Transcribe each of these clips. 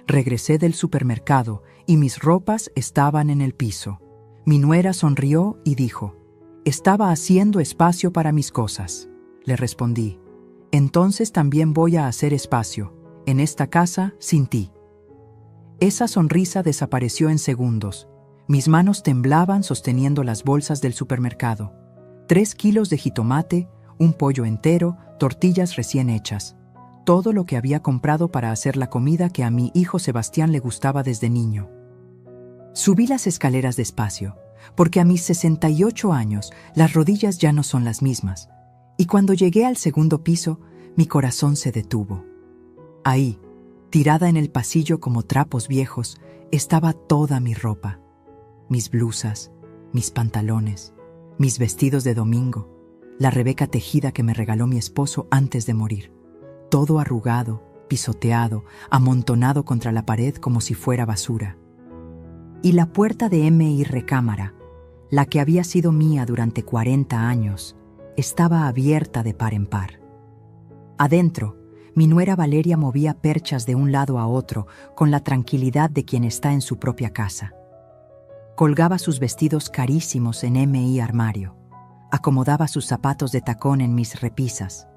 Regresé del supermercado y mis ropas estaban en el piso. Mi nuera sonrió y dijo: «Estaba haciendo espacio para mis cosas». Le respondí: «Entonces también voy a hacer espacio en esta casa sin ti». Esa sonrisa desapareció en segundos. Mis manos temblaban sosteniendo las bolsas del supermercado. 3 kilos de jitomate, un pollo entero, tortillas recién hechas. Todo lo que había comprado para hacer la comida que a mi hijo Sebastián le gustaba desde niño. Subí las escaleras despacio, porque a mis 68 años las rodillas ya no son las mismas. Y cuando llegué al segundo piso, mi corazón se detuvo. Ahí, tirada en el pasillo como trapos viejos, estaba toda mi ropa. Mis blusas, mis pantalones, mis vestidos de domingo, la rebeca tejida que me regaló mi esposo antes de morir. Todo arrugado, pisoteado, amontonado contra la pared como si fuera basura. Y la puerta de mi recámara, la que había sido mía durante 40 años, estaba abierta de par en par. Adentro, mi nuera Valeria movía perchas de un lado a otro con la tranquilidad de quien está en su propia casa. Colgaba sus vestidos carísimos en mi armario, acomodaba sus zapatos de tacón en mis repisas,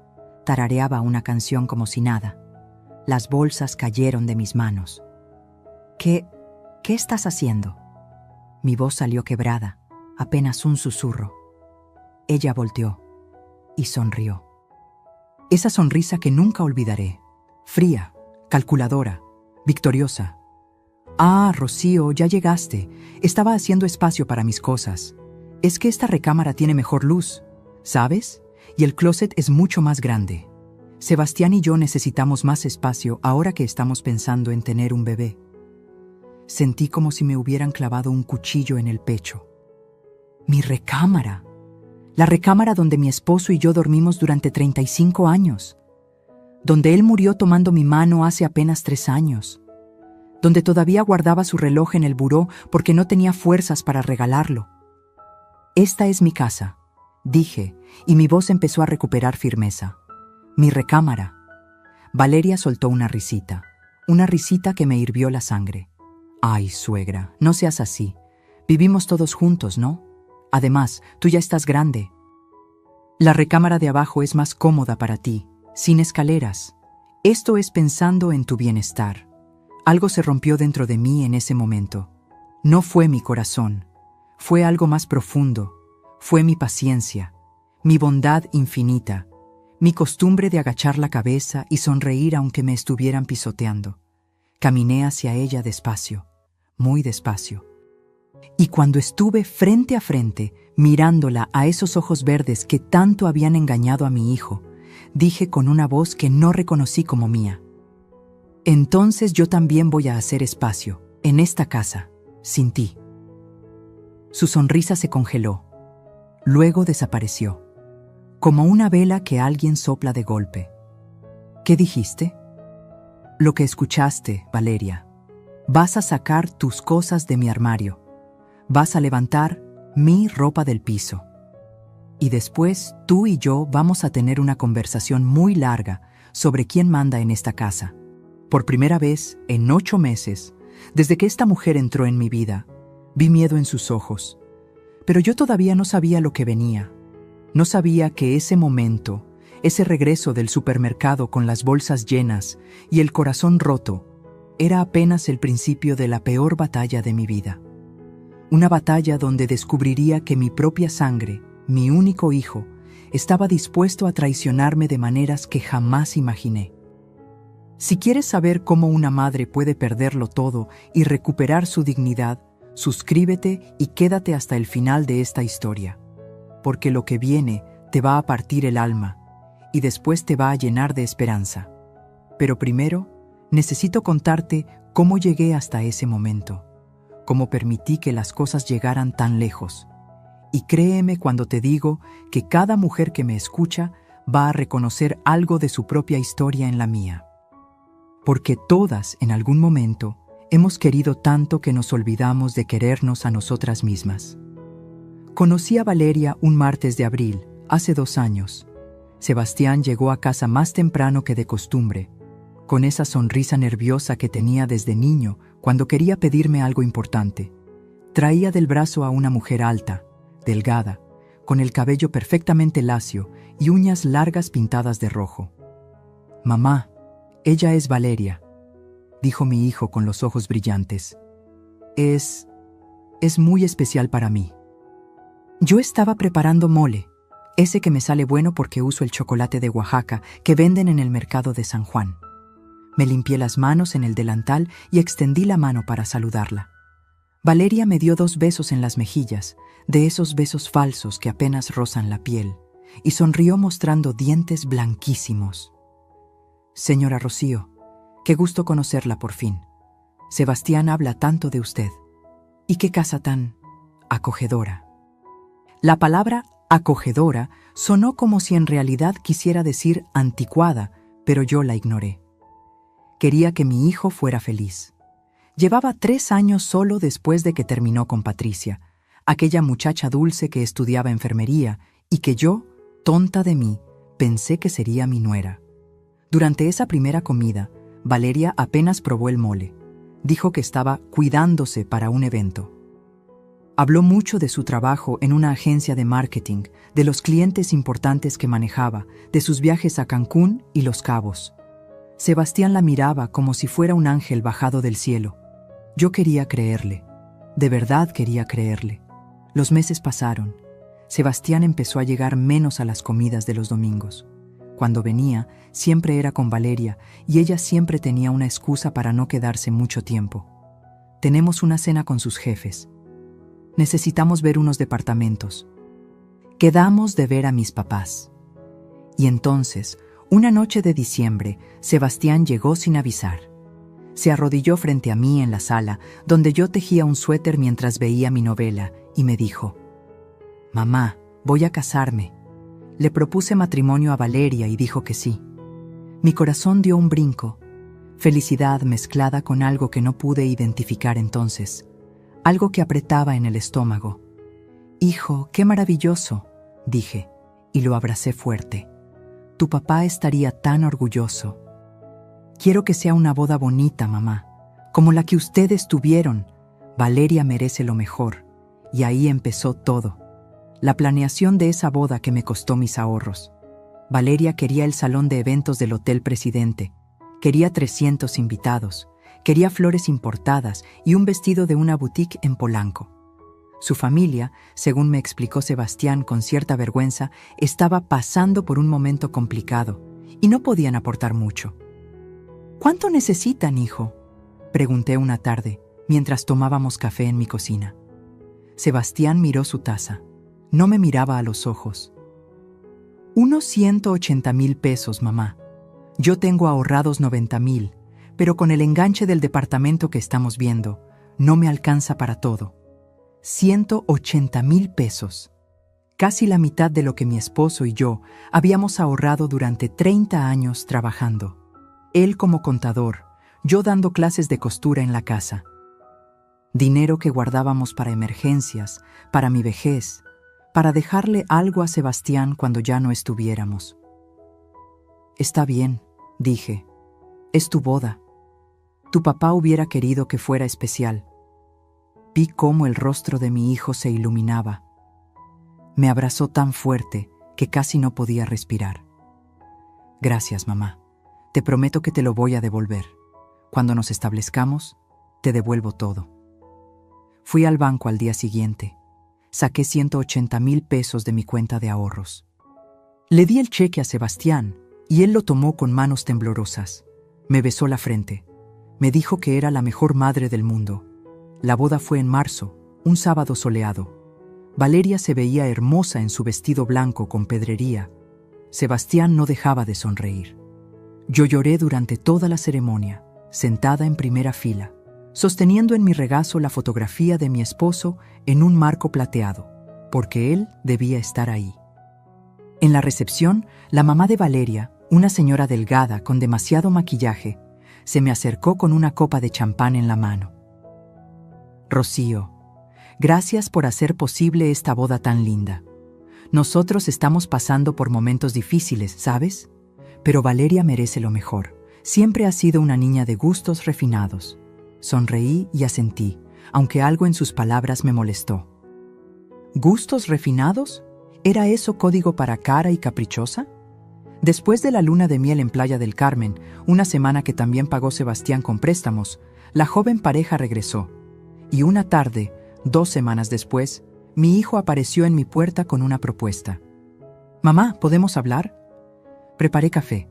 tarareaba una canción como si nada. Las bolsas cayeron de mis manos. ¿Qué estás haciendo? Mi voz salió quebrada, apenas un susurro. Ella volteó y sonrió. Esa sonrisa que nunca olvidaré, fría, calculadora, victoriosa. «Ah, Rocío, ya llegaste. Estaba haciendo espacio para mis cosas. Es que esta recámara tiene mejor luz, ¿sabes? Y el closet es mucho más grande. Sebastián y yo necesitamos más espacio ahora que estamos pensando en tener un bebé». Sentí como si me hubieran clavado un cuchillo en el pecho. Mi recámara. La recámara donde mi esposo y yo dormimos durante 35 años. Donde él murió tomando mi mano hace apenas 3 años. Donde todavía guardaba su reloj en el buró porque no tenía fuerzas para regalarlo. «Esta es mi casa», dije, y mi voz empezó a recuperar firmeza. «Mi recámara». Valeria soltó una risita que me hirvió la sangre. «Ay, suegra, no seas así. Vivimos todos juntos, ¿no? Además, tú ya estás grande. La recámara de abajo es más cómoda para ti, sin escaleras. Esto es pensando en tu bienestar». Algo se rompió dentro de mí en ese momento. No fue mi corazón, fue algo más profundo, fue mi paciencia, mi bondad infinita, mi costumbre de agachar la cabeza y sonreír aunque me estuvieran pisoteando. Caminé hacia ella despacio, muy despacio. Y cuando estuve frente a frente, mirándola a esos ojos verdes que tanto habían engañado a mi hijo, dije con una voz que no reconocí como mía: «Entonces yo también voy a hacer espacio, en esta casa, sin ti». Su sonrisa se congeló, luego desapareció, como una vela que alguien sopla de golpe. «¿Qué dijiste?» «Lo que escuchaste, Valeria. Vas a sacar tus cosas de mi armario. Vas a levantar mi ropa del piso. Y después tú y yo vamos a tener una conversación muy larga sobre quién manda en esta casa». Por primera vez, en 8 meses, desde que esta mujer entró en mi vida, vi miedo en sus ojos. Pero yo todavía no sabía lo que venía. No sabía que ese momento, ese regreso del supermercado con las bolsas llenas y el corazón roto, era apenas el principio de la peor batalla de mi vida. Una batalla donde descubriría que mi propia sangre, mi único hijo, estaba dispuesto a traicionarme de maneras que jamás imaginé. Si quieres saber cómo una madre puede perderlo todo y recuperar su dignidad, suscríbete y quédate hasta el final de esta historia, porque lo que viene te va a partir el alma y después te va a llenar de esperanza. Pero primero, necesito contarte cómo llegué hasta ese momento, cómo permití que las cosas llegaran tan lejos. Y créeme cuando te digo que cada mujer que me escucha va a reconocer algo de su propia historia en la mía. Porque todas, en algún momento, hemos querido tanto que nos olvidamos de querernos a nosotras mismas. Conocí a Valeria un martes de abril, hace 2 años. Sebastián llegó a casa más temprano que de costumbre. con esa sonrisa nerviosa que tenía desde niño cuando quería pedirme algo importante. Traía del brazo a una mujer alta, delgada, con el cabello perfectamente lacio y uñas largas pintadas de rojo. «Mamá, ella es Valeria», dijo mi hijo con los ojos brillantes. Es muy especial para mí». Yo estaba preparando mole, ese que me sale bueno porque uso el chocolate de Oaxaca que venden en el mercado de San Juan. Me limpié las manos en el delantal y extendí la mano para saludarla. Valeria me dio 2 besos en las mejillas, de esos besos falsos que apenas rozan la piel, y sonrió mostrando dientes blanquísimos. «Señora Rocío, qué gusto conocerla por fin. Sebastián habla tanto de usted. Y qué casa tan acogedora». La palabra acogedora sonó como si en realidad quisiera decir anticuada, pero yo la ignoré. Quería que mi hijo fuera feliz. Llevaba 3 años solo después de que terminó con Patricia, aquella muchacha dulce que estudiaba enfermería y que yo, tonta de mí, pensé que sería mi nuera. Durante esa primera comida, Valeria apenas probó el mole. Dijo que estaba cuidándose para un evento. Habló mucho de su trabajo en una agencia de marketing, de los clientes importantes que manejaba, de sus viajes a Cancún y Los Cabos. Sebastián la miraba como si fuera un ángel bajado del cielo. Yo quería creerle. De verdad quería creerle. Los meses pasaron. Sebastián empezó a llegar menos a las comidas de los domingos. Cuando venía, siempre era con Valeria y ella siempre tenía una excusa para no quedarse mucho tiempo. «Tenemos una cena con sus jefes. Necesitamos ver unos departamentos. Quedamos de ver a mis papás». Y entonces, una noche de diciembre, Sebastián llegó sin avisar. Se arrodilló frente a mí en la sala, donde yo tejía un suéter mientras veía mi novela, y me dijo: «Mamá, voy a casarme». Le propuse matrimonio a Valeria y dijo que sí. Mi corazón dio un brinco, felicidad mezclada con algo que no pude identificar entonces, algo que apretaba en el estómago. «Hijo, qué maravilloso», dije, y lo abracé fuerte. «Tu papá estaría tan orgulloso». «Quiero que sea una boda bonita, mamá, como la que ustedes tuvieron. Valeria merece lo mejor». Y ahí empezó todo. La planeación de esa boda que me costó mis ahorros. Valeria quería el salón de eventos del Hotel Presidente. Quería 300 invitados. Quería flores importadas y un vestido de una boutique en Polanco. Su familia, según me explicó Sebastián con cierta vergüenza, estaba pasando por un momento complicado y no podían aportar mucho. «¿Cuánto necesitan, hijo?», pregunté una tarde, mientras tomábamos café en mi cocina. Sebastián miró su taza. No me miraba a los ojos. «Unos 180,000 pesos, mamá. Yo tengo ahorrados 90,000, pero con el enganche del departamento que estamos viendo, no me alcanza para todo. 180,000 pesos. Casi la mitad de lo que mi esposo y yo habíamos ahorrado durante 30 años trabajando. Él como contador, yo dando clases de costura en la casa. Dinero que guardábamos para emergencias, para mi vejez, para dejarle algo a Sebastián cuando ya no estuviéramos». «Está bien», dije. «Es tu boda. Tu papá hubiera querido que fuera especial». Vi cómo el rostro de mi hijo se iluminaba. Me abrazó tan fuerte que casi no podía respirar. «Gracias, mamá. Te prometo que te lo voy a devolver. Cuando nos establezcamos, te devuelvo todo». Fui al banco al día siguiente. Saqué 180,000 pesos de mi cuenta de ahorros. Le di el cheque a Sebastián y él lo tomó con manos temblorosas. Me besó la frente. Me dijo que era la mejor madre del mundo. La boda fue en marzo, un sábado soleado. Valeria se veía hermosa en su vestido blanco con pedrería. Sebastián no dejaba de sonreír. Yo lloré durante toda la ceremonia, sentada en primera fila, sosteniendo en mi regazo la fotografía de mi esposo en un marco plateado, porque él debía estar ahí. En la recepción, la mamá de Valeria, una señora delgada con demasiado maquillaje, se me acercó con una copa de champán en la mano. «Rocío, gracias por hacer posible esta boda tan linda. Nosotros estamos pasando por momentos difíciles, ¿sabes? Pero Valeria merece lo mejor. Siempre has sido una niña de gustos refinados. Sonreí y asentí, aunque algo en sus palabras me molestó. ¿Gustos refinados? ¿Era eso código para cara y caprichosa? Después de la luna de miel en Playa del Carmen, una semana que también pagó Sebastián con préstamos, la joven pareja regresó. Y una tarde, 2 semanas después, mi hijo apareció en mi puerta con una propuesta. «Mamá, ¿podemos hablar?» Preparé café.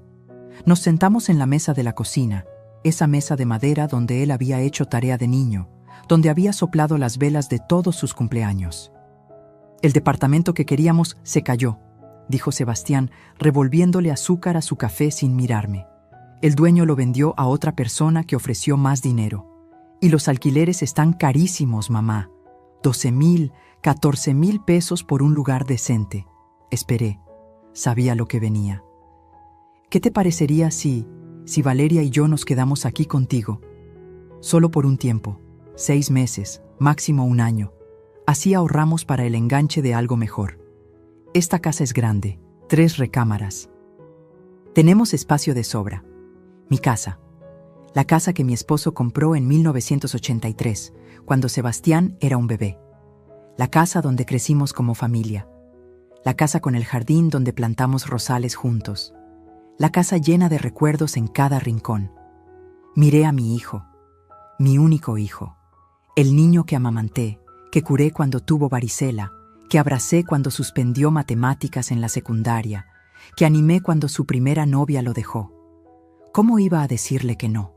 Nos sentamos en la mesa de la cocina, esa mesa de madera donde él había hecho tarea de niño, donde había soplado las velas de todos sus cumpleaños. «El departamento que queríamos se cayó», dijo Sebastián, revolviéndole azúcar a su café sin mirarme. «El dueño lo vendió a otra persona que ofreció más dinero. Y los alquileres están carísimos, mamá. 12,000, 14,000 pesos por un lugar decente». Esperé. Sabía lo que venía. «¿Qué te parecería si Valeria y yo nos quedamos aquí contigo? Solo por un tiempo, 6 meses, máximo 1 año. Así ahorramos para el enganche de algo mejor. Esta casa es grande, 3 recámaras. Tenemos espacio de sobra. Mi casa. La casa que mi esposo compró en 1983, cuando Sebastián era un bebé. La casa donde crecimos como familia. La casa con el jardín donde plantamos rosales juntos. La casa llena de recuerdos en cada rincón. Miré a mi hijo, mi único hijo, el niño que amamanté, que curé cuando tuvo varicela, que abracé cuando suspendió matemáticas en la secundaria, que animé cuando su primera novia lo dejó. ¿Cómo iba a decirle que no?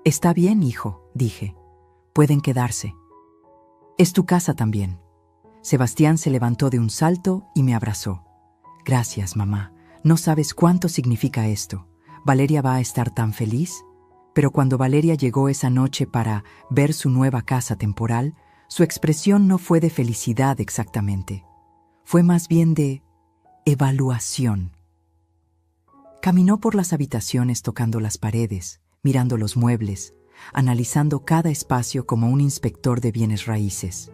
«Está bien, hijo», dije. «Pueden quedarse. Es tu casa también». Sebastián se levantó de un salto y me abrazó. «Gracias, mamá. No sabes cuánto significa esto. Valeria va a estar tan feliz». Pero cuando Valeria llegó esa noche para ver su nueva casa temporal, su expresión no fue de felicidad exactamente. Fue más bien de evaluación. Caminó por las habitaciones tocando las paredes, mirando los muebles, analizando cada espacio como un inspector de bienes raíces.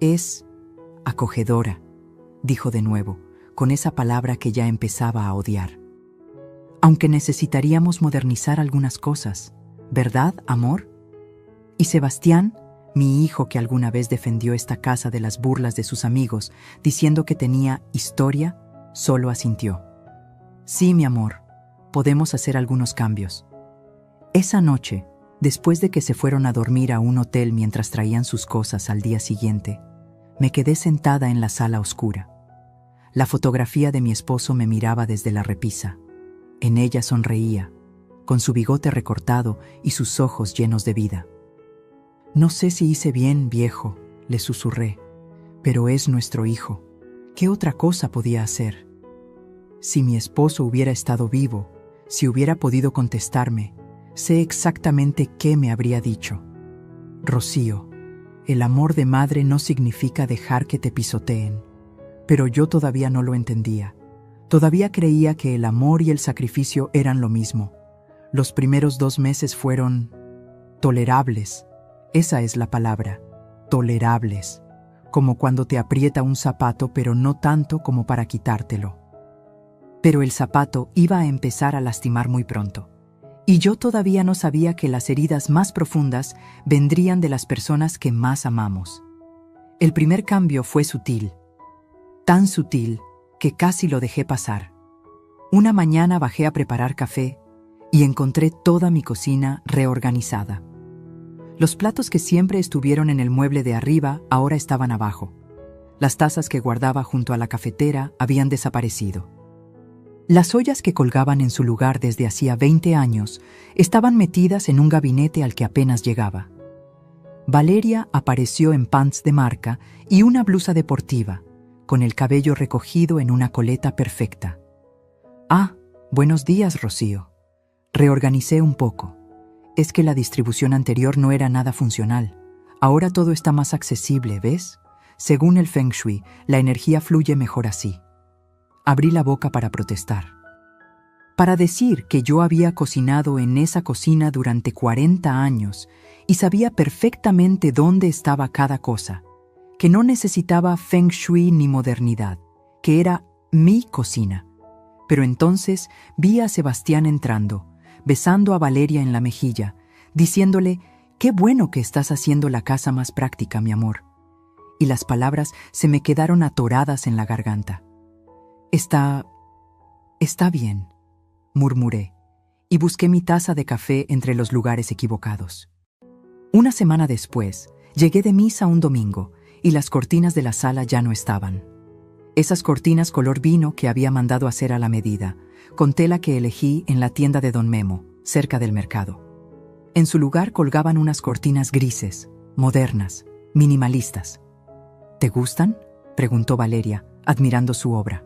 «Es acogedora», dijo de nuevo, con esa palabra que ya empezaba a odiar. «Aunque necesitaríamos modernizar algunas cosas, ¿verdad, amor?» Y Sebastián, mi hijo que alguna vez defendió esta casa de las burlas de sus amigos, diciendo que tenía historia, solo asintió. «Sí, mi amor, podemos hacer algunos cambios». Esa noche, después de que se fueron a dormir a un hotel mientras traían sus cosas al día siguiente, me quedé sentada en la sala oscura. La fotografía de mi esposo me miraba desde la repisa. En ella sonreía, con su bigote recortado y sus ojos llenos de vida. «No sé si hice bien, viejo», le susurré, «pero es nuestro hijo. ¿Qué otra cosa podía hacer? Si mi esposo hubiera estado vivo, si hubiera podido contestarme, sé exactamente qué me habría dicho. Rocío, el amor de madre no significa dejar que te pisoteen». Pero yo todavía no lo entendía. Todavía creía que el amor y el sacrificio eran lo mismo. Los primeros 2 meses fueron tolerables. Esa es la palabra, tolerables. Como cuando te aprieta un zapato, pero no tanto como para quitártelo. Pero el zapato iba a empezar a lastimar muy pronto. Y yo todavía no sabía que las heridas más profundas vendrían de las personas que más amamos. El primer cambio fue sutil. Tan sutil que casi lo dejé pasar. Una mañana bajé a preparar café y encontré toda mi cocina reorganizada. Los platos que siempre estuvieron en el mueble de arriba ahora estaban abajo. Las tazas que guardaba junto a la cafetera habían desaparecido. Las ollas que colgaban en su lugar desde hacía 20 años estaban metidas en un gabinete al que apenas llegaba. Valeria apareció en pants de marca y una blusa deportiva, con el cabello recogido en una coleta perfecta. «Ah, buenos días, Rocío». Reorganicé un poco. Es que la distribución anterior no era nada funcional. Ahora todo está más accesible, ¿ves? Según el Feng Shui, la energía fluye mejor así. Abrí la boca para protestar. Para decir que yo había cocinado en esa cocina durante 40 años y sabía perfectamente dónde estaba cada cosa, que no necesitaba Feng Shui ni modernidad, que era mi cocina. Pero entonces vi a Sebastián entrando, besando a Valeria en la mejilla, diciéndole: «Qué bueno que estás haciendo la casa más práctica, mi amor». Y las palabras se me quedaron atoradas en la garganta. Está bien», murmuré, y busqué mi taza de café entre los lugares equivocados. Una semana después, llegué de misa un domingo, y las cortinas de la sala ya no estaban. Esas cortinas color vino que había mandado hacer a la medida, con tela que elegí en la tienda de Don Memo, cerca del mercado. En su lugar colgaban unas cortinas grises, modernas, minimalistas. «¿Te gustan?», preguntó Valeria, admirando su obra.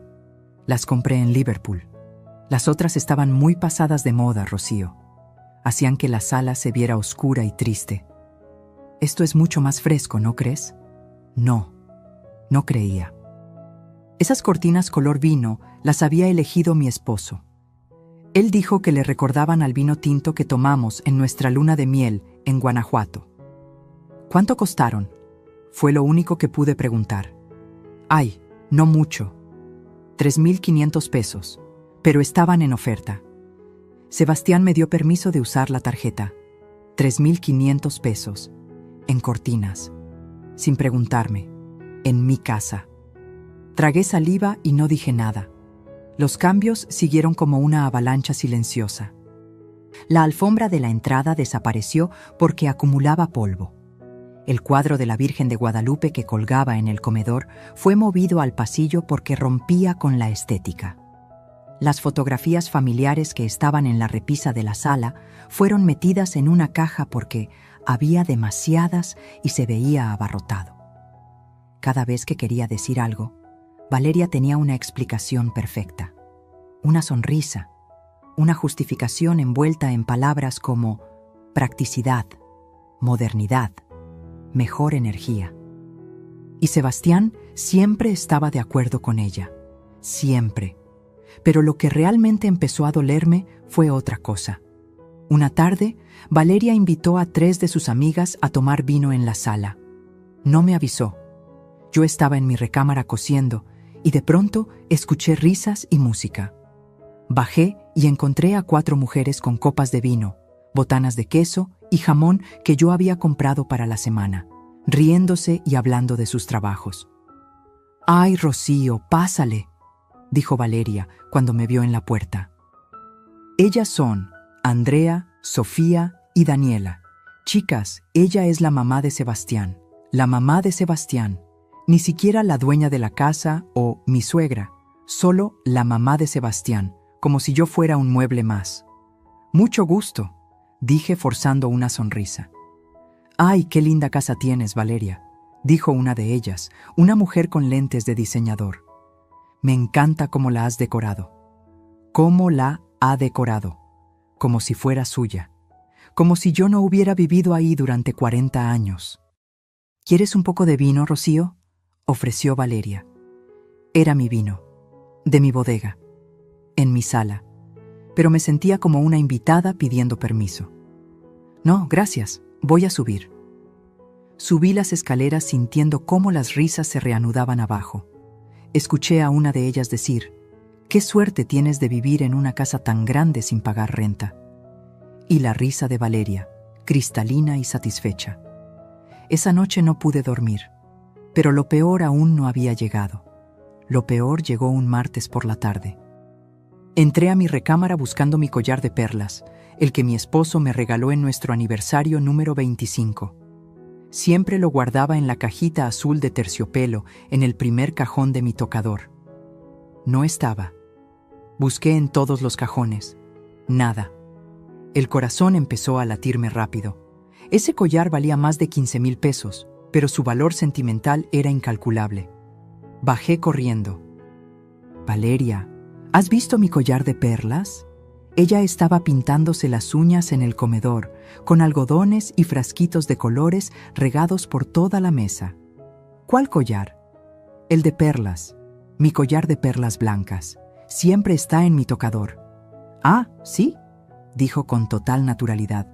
«Las compré en Liverpool. Las otras estaban muy pasadas de moda, Rocío. Hacían que la sala se viera oscura y triste. Esto es mucho más fresco, ¿no crees?». No creía. Esas cortinas color vino las había elegido mi esposo. Él dijo que le recordaban al vino tinto que tomamos en nuestra luna de miel en Guanajuato. «¿Cuánto costaron?», fue lo único que pude preguntar. «Ay, no mucho. 3,500 pesos, pero estaban en oferta». Sebastián me dio permiso de usar la tarjeta. 3,500 pesos, en cortinas, sin preguntarme, en mi casa. Tragué saliva y no dije nada. Los cambios siguieron como una avalancha silenciosa. La alfombra de la entrada desapareció porque acumulaba polvo. El cuadro de la Virgen de Guadalupe que colgaba en el comedor fue movido al pasillo porque rompía con la estética. Las fotografías familiares que estaban en la repisa de la sala fueron metidas en una caja porque había demasiadas y se veía abarrotado. Cada vez que quería decir algo, Valeria tenía una explicación perfecta. Una sonrisa, una justificación envuelta en palabras como practicidad, modernidad, mejor energía. Y Sebastián siempre estaba de acuerdo con ella, siempre. Pero lo que realmente empezó a dolerme fue otra cosa. Una tarde, Valeria invitó a 3 de sus amigas a tomar vino en la sala. No me avisó. Yo estaba en mi recámara cosiendo y de pronto escuché risas y música. Bajé y encontré a 4 mujeres con copas de vino, botanas de queso y jamón que yo había comprado para la semana, riéndose y hablando de sus trabajos. «Ay, Rocío, pásale», dijo Valeria cuando me vio en la puerta. «Ellas son Andrea, Sofía y Daniela. Chicas, ella es la mamá de Sebastián. La mamá de Sebastián. Ni siquiera la dueña de la casa o mi suegra, solo la mamá de Sebastián, como si yo fuera un mueble más». «Mucho gusto», dije forzando una sonrisa. «Ay, qué linda casa tienes, Valeria», dijo una de ellas, una mujer con lentes de diseñador. «Me encanta cómo la has decorado». «¿Cómo la ha decorado?» Como si fuera suya. Como si yo no hubiera vivido ahí durante 40 años. «¿Quieres un poco de vino, Rocío?», ofreció Valeria. Era mi vino, de mi bodega, en mi sala, pero me sentía como una invitada pidiendo permiso. «No, gracias, voy a subir». Subí las escaleras sintiendo cómo las risas se reanudaban abajo. Escuché a una de ellas decir: «Qué suerte tienes de vivir en una casa tan grande sin pagar renta». Y la risa de Valeria, cristalina y satisfecha. Esa noche no pude dormir, pero lo peor aún no había llegado. Lo peor llegó un martes por la tarde. Entré a mi recámara buscando mi collar de perlas, el que mi esposo me regaló en nuestro aniversario número 25. Siempre lo guardaba en la cajita azul de terciopelo en el primer cajón de mi tocador. No estaba. Busqué en todos los cajones. Nada. El corazón empezó a latirme rápido. Ese collar valía más de 15,000 pesos, pero su valor sentimental era incalculable. Bajé corriendo. «Valeria, ¿has visto mi collar de perlas?». Ella estaba pintándose las uñas en el comedor, con algodones y frasquitos de colores regados por toda la mesa. «¿Cuál collar?». «El de perlas. Mi collar de perlas blancas. Siempre está en mi tocador». «Ah, ¿sí?», dijo con total naturalidad.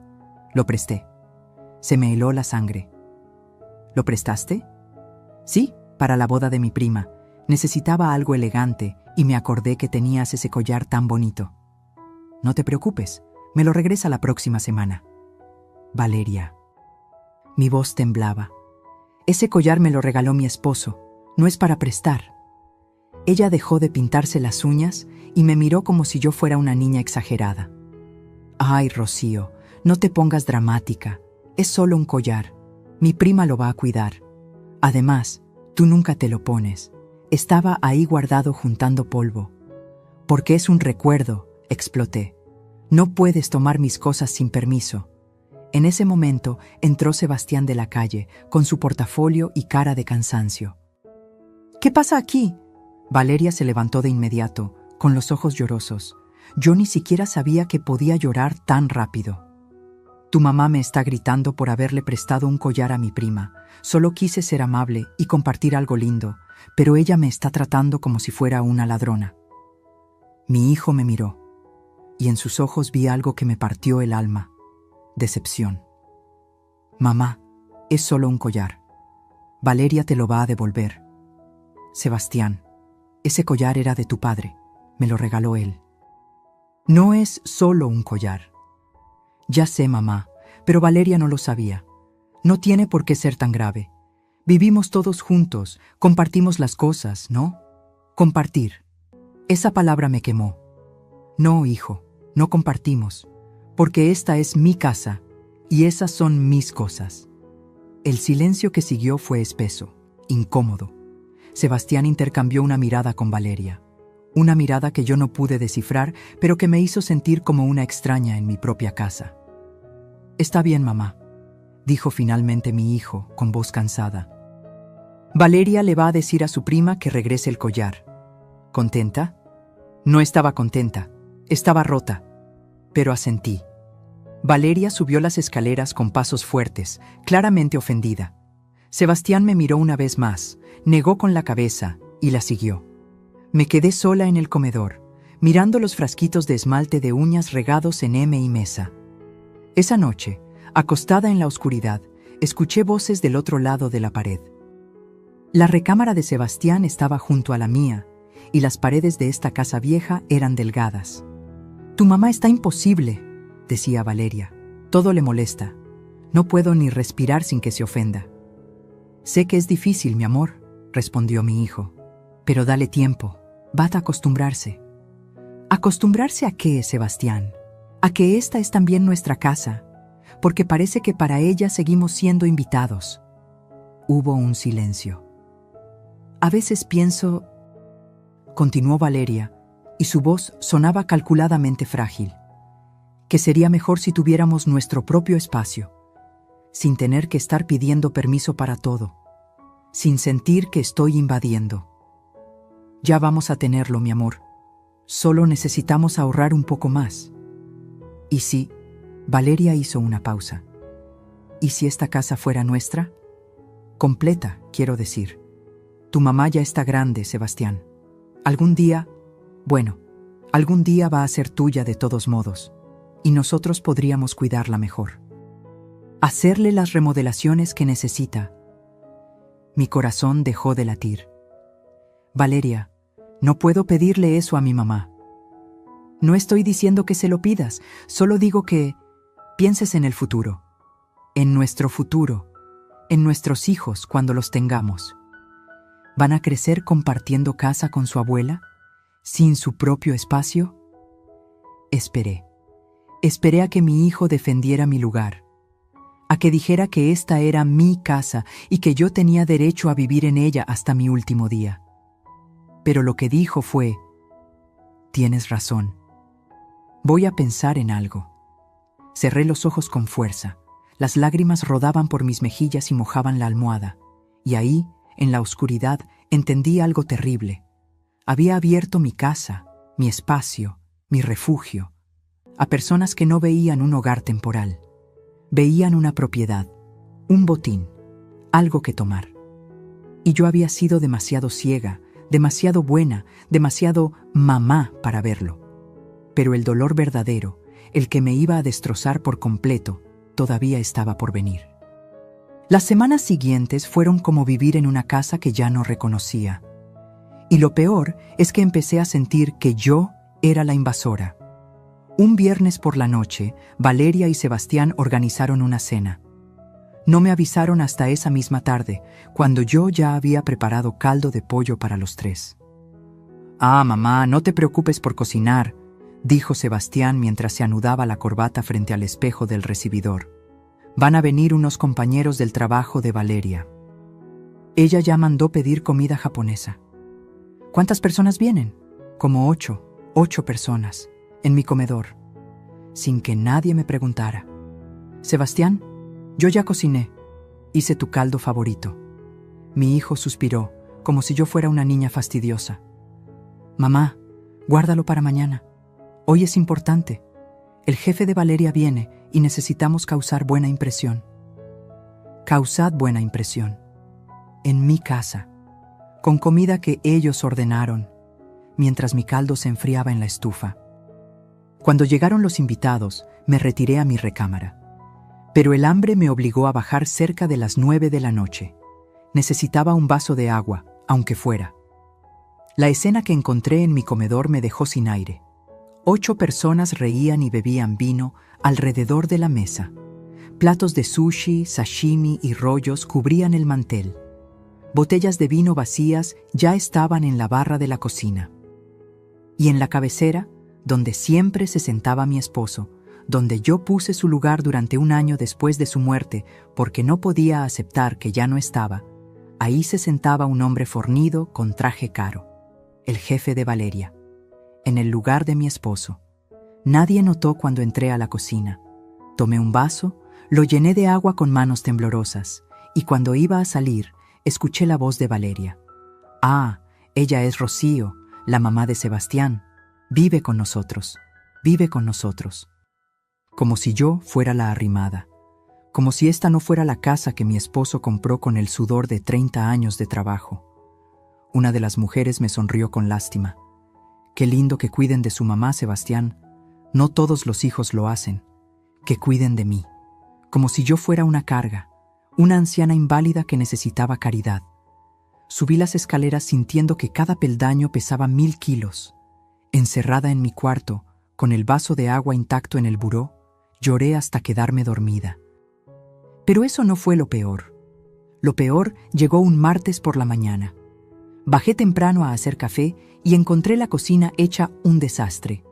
Lo presté. Se me heló la sangre. «¿Lo prestaste?». «Sí, para la boda de mi prima. Necesitaba algo elegante y me acordé que tenías ese collar tan bonito». «No te preocupes, Me lo regresa la próxima semana. Valeria. Mi voz temblaba. Ese collar me lo regaló mi esposo. No es para prestar. Ella dejó de pintarse las uñas y me miró como si yo fuera una niña exagerada. Ay, Rocío, no te pongas dramática. Es solo un collar. Mi prima lo va a cuidar. Además, tú nunca te lo pones. Estaba ahí guardado juntando polvo. Porque es un recuerdo, exploté. No puedes tomar mis cosas sin permiso. En ese momento entró Sebastián de la calle, con su portafolio y cara de cansancio. ¿Qué pasa aquí? Valeria se levantó de inmediato, con los ojos llorosos. Yo ni siquiera sabía que podía llorar tan rápido. Tu mamá me está gritando por haberle prestado un collar a mi prima. Solo quise ser amable y compartir algo lindo, pero ella me está tratando como si fuera una ladrona. Mi hijo me miró, y en sus ojos vi algo que me partió el alma. Decepción. Mamá, es solo un collar. Valeria te lo va a devolver. Sebastián, ese collar era de tu padre. Me lo regaló él. No es solo un collar. Ya sé, mamá, pero Valeria no lo sabía. No tiene por qué ser tan grave. Vivimos todos juntos, compartimos las cosas, ¿no? Compartir. Esa palabra me quemó. No, hijo, no compartimos, porque esta es mi casa y esas son mis cosas. El silencio que siguió fue espeso, incómodo. Sebastián intercambió una mirada con Valeria. Una mirada que yo no pude descifrar, pero que me hizo sentir como una extraña en mi propia casa. Está bien, mamá, dijo finalmente mi hijo, con voz cansada. Valeria le va a decir a su prima que regrese el collar. ¿Contenta? No estaba contenta, estaba rota, pero asentí. Valeria subió las escaleras con pasos fuertes, claramente ofendida. Sebastián me miró una vez más, negó con la cabeza y la siguió. Me quedé sola en el comedor, mirando los frasquitos de esmalte de uñas regados en mi mesa. Esa noche, acostada en la oscuridad, escuché voces del otro lado de la pared. La recámara de Sebastián estaba junto a la mía, y las paredes de esta casa vieja eran delgadas. «Tu mamá está imposible», decía Valeria. «Todo le molesta. No puedo ni respirar sin que se ofenda». «Sé que es difícil, mi amor», respondió mi hijo. «Pero dale tiempo. Va a acostumbrarse». ¿Acostumbrarse a qué, Sebastián? A que esta es también nuestra casa, porque parece que para ella seguimos siendo invitados. Hubo un silencio. A veces pienso, continuó Valeria, y su voz sonaba calculadamente frágil, que sería mejor si tuviéramos nuestro propio espacio, sin tener que estar pidiendo permiso para todo, sin sentir que estoy invadiendo. Ya vamos a tenerlo, mi amor. Solo necesitamos ahorrar un poco más. ¿Y si? Valeria hizo una pausa. ¿Y si esta casa fuera nuestra? Completa, quiero decir. Tu mamá ya está grande, Sebastián. Algún día va a ser tuya de todos modos, y nosotros podríamos cuidarla mejor. Hacerle las remodelaciones que necesita. Mi corazón dejó de latir. Valeria, no puedo pedirle eso a mi mamá. No estoy diciendo que se lo pidas, solo digo que pienses en el futuro, en nuestro futuro, en nuestros hijos cuando los tengamos. ¿Van a crecer compartiendo casa con su abuela, sin su propio espacio? Esperé a que mi hijo defendiera mi lugar, a que dijera que esta era mi casa y que yo tenía derecho a vivir en ella hasta mi último día. Pero lo que dijo fue: tienes razón. Voy a pensar en algo. Cerré los ojos con fuerza. Las lágrimas rodaban por mis mejillas y mojaban la almohada. Y ahí, en la oscuridad, entendí algo terrible. Había abierto mi casa, mi espacio, mi refugio, a personas que no veían un hogar temporal. Veían una propiedad, un botín, algo que tomar. Y yo había sido demasiado ciega, demasiado buena, demasiado mamá para verlo. Pero el dolor verdadero, el que me iba a destrozar por completo, todavía estaba por venir. Las semanas siguientes fueron como vivir en una casa que ya no reconocía. Y lo peor es que empecé a sentir que yo era la invasora. Un viernes por la noche, Valeria y Sebastián organizaron una cena. No me avisaron hasta esa misma tarde, cuando yo ya había preparado caldo de pollo para los tres. «Ah, mamá, no te preocupes por cocinar», dijo Sebastián mientras se anudaba la corbata frente al espejo del recibidor. «Van a venir unos compañeros del trabajo de Valeria. Ella ya mandó pedir comida japonesa». «¿Cuántas personas vienen?» «Como 8 personas, en mi comedor», sin que nadie me preguntara. «Sebastián, yo ya cociné. Hice tu caldo favorito». Mi hijo suspiró, como si yo fuera una niña fastidiosa. «Mamá, guárdalo para mañana. Hoy es importante. El jefe de Valeria viene y necesitamos causar buena impresión». Causad buena impresión. En mi casa, con comida que ellos ordenaron, mientras mi caldo se enfriaba en la estufa. Cuando llegaron los invitados, me retiré a mi recámara. Pero el hambre me obligó a bajar cerca de las 9 de la noche. Necesitaba un vaso de agua, aunque fuera. La escena que encontré en mi comedor me dejó sin aire. 8 personas reían y bebían vino alrededor de la mesa. Platos de sushi, sashimi y rollos cubrían el mantel. Botellas de vino vacías ya estaban en la barra de la cocina. Y en la cabecera, donde siempre se sentaba mi esposo, donde yo puse su lugar durante un año después de su muerte porque no podía aceptar que ya no estaba, ahí se sentaba un hombre fornido con traje caro, el jefe de Valeria, en el lugar de mi esposo. Nadie notó cuando entré a la cocina. Tomé un vaso, lo llené de agua con manos temblorosas, y cuando iba a salir, escuché la voz de Valeria. «Ah, ella es Rocío, la mamá de Sebastián. Vive con nosotros, vive con nosotros». Como si yo fuera la arrimada. Como si esta no fuera la casa que mi esposo compró con el sudor de 30 años de trabajo. Una de las mujeres me sonrió con lástima. «Qué lindo que cuiden de su mamá, Sebastián. No todos los hijos lo hacen. Que cuiden de mí». Como si yo fuera una carga, una anciana inválida que necesitaba caridad. Subí las escaleras sintiendo que cada peldaño pesaba 1000 kilos. Encerrada en mi cuarto, con el vaso de agua intacto en el buró, lloré hasta quedarme dormida. Pero eso no fue lo peor. Lo peor llegó un martes por la mañana. Bajé temprano a hacer café y encontré la cocina hecha un desastre.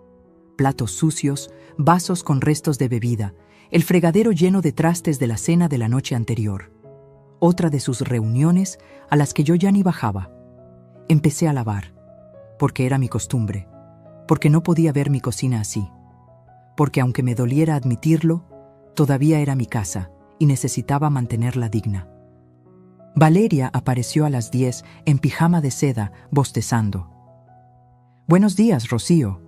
Platos sucios, vasos con restos de bebida, el fregadero lleno de trastes de la cena de la noche anterior. Otra de sus reuniones a las que yo ya ni bajaba. Empecé a lavar, porque era mi costumbre, porque no podía ver mi cocina así, porque aunque me doliera admitirlo, todavía era mi casa y necesitaba mantenerla digna. Valeria apareció a las 10 en pijama de seda, bostezando. «Buenos días, Rocío».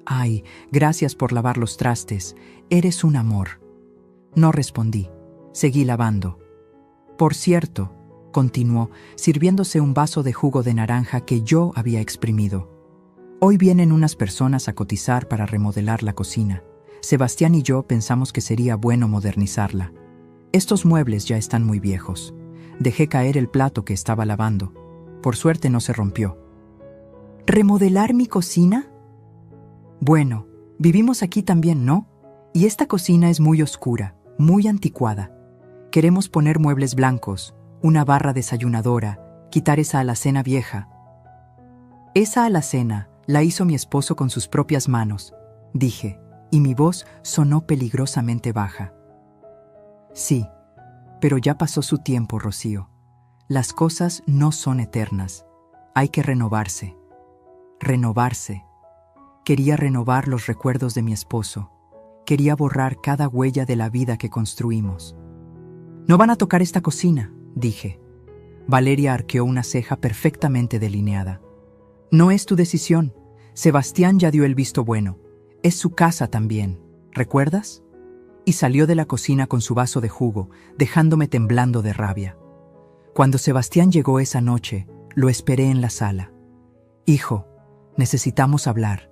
«Ay, gracias por lavar los trastes. Eres un amor». No respondí. Seguí lavando. «Por cierto», continuó, sirviéndose un vaso de jugo de naranja que yo había exprimido. «Hoy vienen unas personas a cotizar para remodelar la cocina. Sebastián y yo pensamos que sería bueno modernizarla. Estos muebles ya están muy viejos». Dejé caer el plato que estaba lavando. Por suerte no se rompió. «¿Remodelar mi cocina?» «Bueno, vivimos aquí también, ¿no? Y esta cocina es muy oscura, muy anticuada. Queremos poner muebles blancos, una barra desayunadora, quitar esa alacena vieja». «Esa alacena la hizo mi esposo con sus propias manos», dije, y mi voz sonó peligrosamente baja. «Sí, pero ya pasó su tiempo, Rocío. Las cosas no son eternas. Hay que renovarse. Renovarse». Quería renovar los recuerdos de mi esposo. Quería borrar cada huella de la vida que construimos. «No van a tocar esta cocina», dije. Valeria arqueó una ceja perfectamente delineada. «No es tu decisión. Sebastián ya dio el visto bueno. Es su casa también. ¿Recuerdas?». Y salió de la cocina con su vaso de jugo, dejándome temblando de rabia. Cuando Sebastián llegó esa noche, lo esperé en la sala. «Hijo, necesitamos hablar».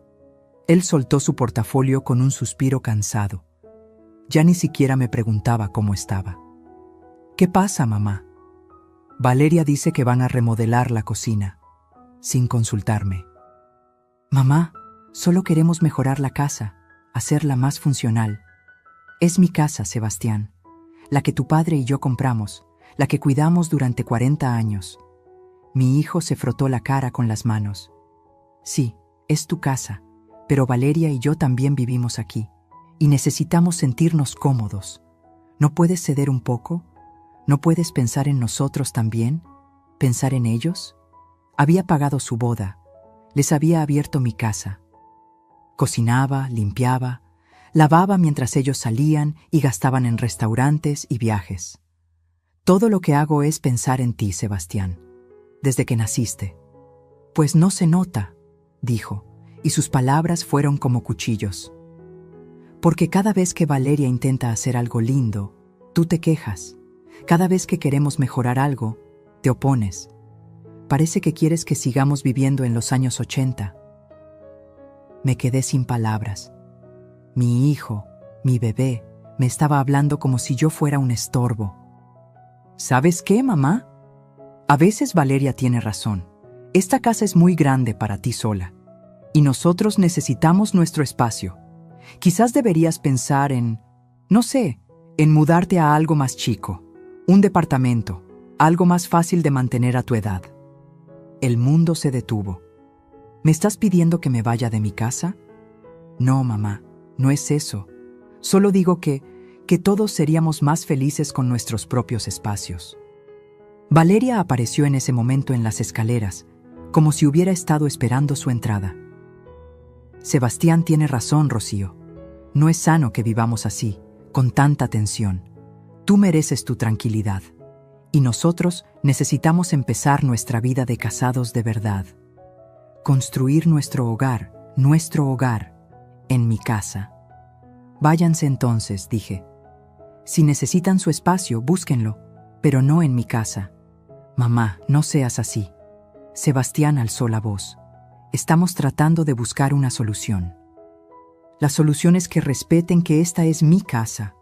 Él soltó su portafolio con un suspiro cansado. Ya ni siquiera me preguntaba cómo estaba. «¿Qué pasa, mamá?». «Valeria dice que van a remodelar la cocina», sin consultarme. «Mamá, solo queremos mejorar la casa. hacerla más funcional. Es mi casa, Sebastián, la que tu padre y yo compramos, la que cuidamos durante 40 años. Mi hijo se frotó la cara con las manos. Sí, es tu casa, pero Valeria y yo también vivimos aquí, y necesitamos sentirnos cómodos. ¿No puedes ceder un poco? ¿No puedes pensar en nosotros también? ¿Pensar en ellos? Había pagado su boda, les había abierto mi casa. Cocinaba, limpiaba, lavaba mientras ellos salían y gastaban en restaurantes y viajes. Todo lo que hago es pensar en ti, Sebastián, desde que naciste. Pues no se nota, dijo, y sus palabras fueron como cuchillos. Porque cada vez que Valeria intenta hacer algo lindo, tú te quejas. Cada vez que queremos mejorar algo, te opones. Parece que quieres que sigamos viviendo en los años 80. Me quedé sin palabras. Mi hijo, mi bebé, me estaba hablando como si yo fuera un estorbo. ¿Sabes qué, mamá? A veces Valeria tiene razón. Esta casa es muy grande para ti sola, y nosotros necesitamos nuestro espacio. Quizás deberías pensar en, no sé, en mudarte a algo más chico, un departamento, algo más fácil de mantener a tu edad. El mundo se detuvo. ¿Me estás pidiendo que me vaya de mi casa? No, mamá, no es eso. Solo digo que todos seríamos más felices con nuestros propios espacios. Valeria apareció en ese momento en las escaleras, como si hubiera estado esperando su entrada. Sebastián tiene razón, Rocío. No es sano que vivamos así, con tanta tensión. Tú mereces tu tranquilidad. Y nosotros necesitamos empezar nuestra vida de casados de verdad. Construir nuestro hogar, en mi casa. Váyanse entonces, dije. Si necesitan su espacio, búsquenlo, pero no en mi casa. Mamá, no seas así. Sebastián alzó la voz. Estamos tratando de buscar una solución. La solución es que respeten que esta es mi casa,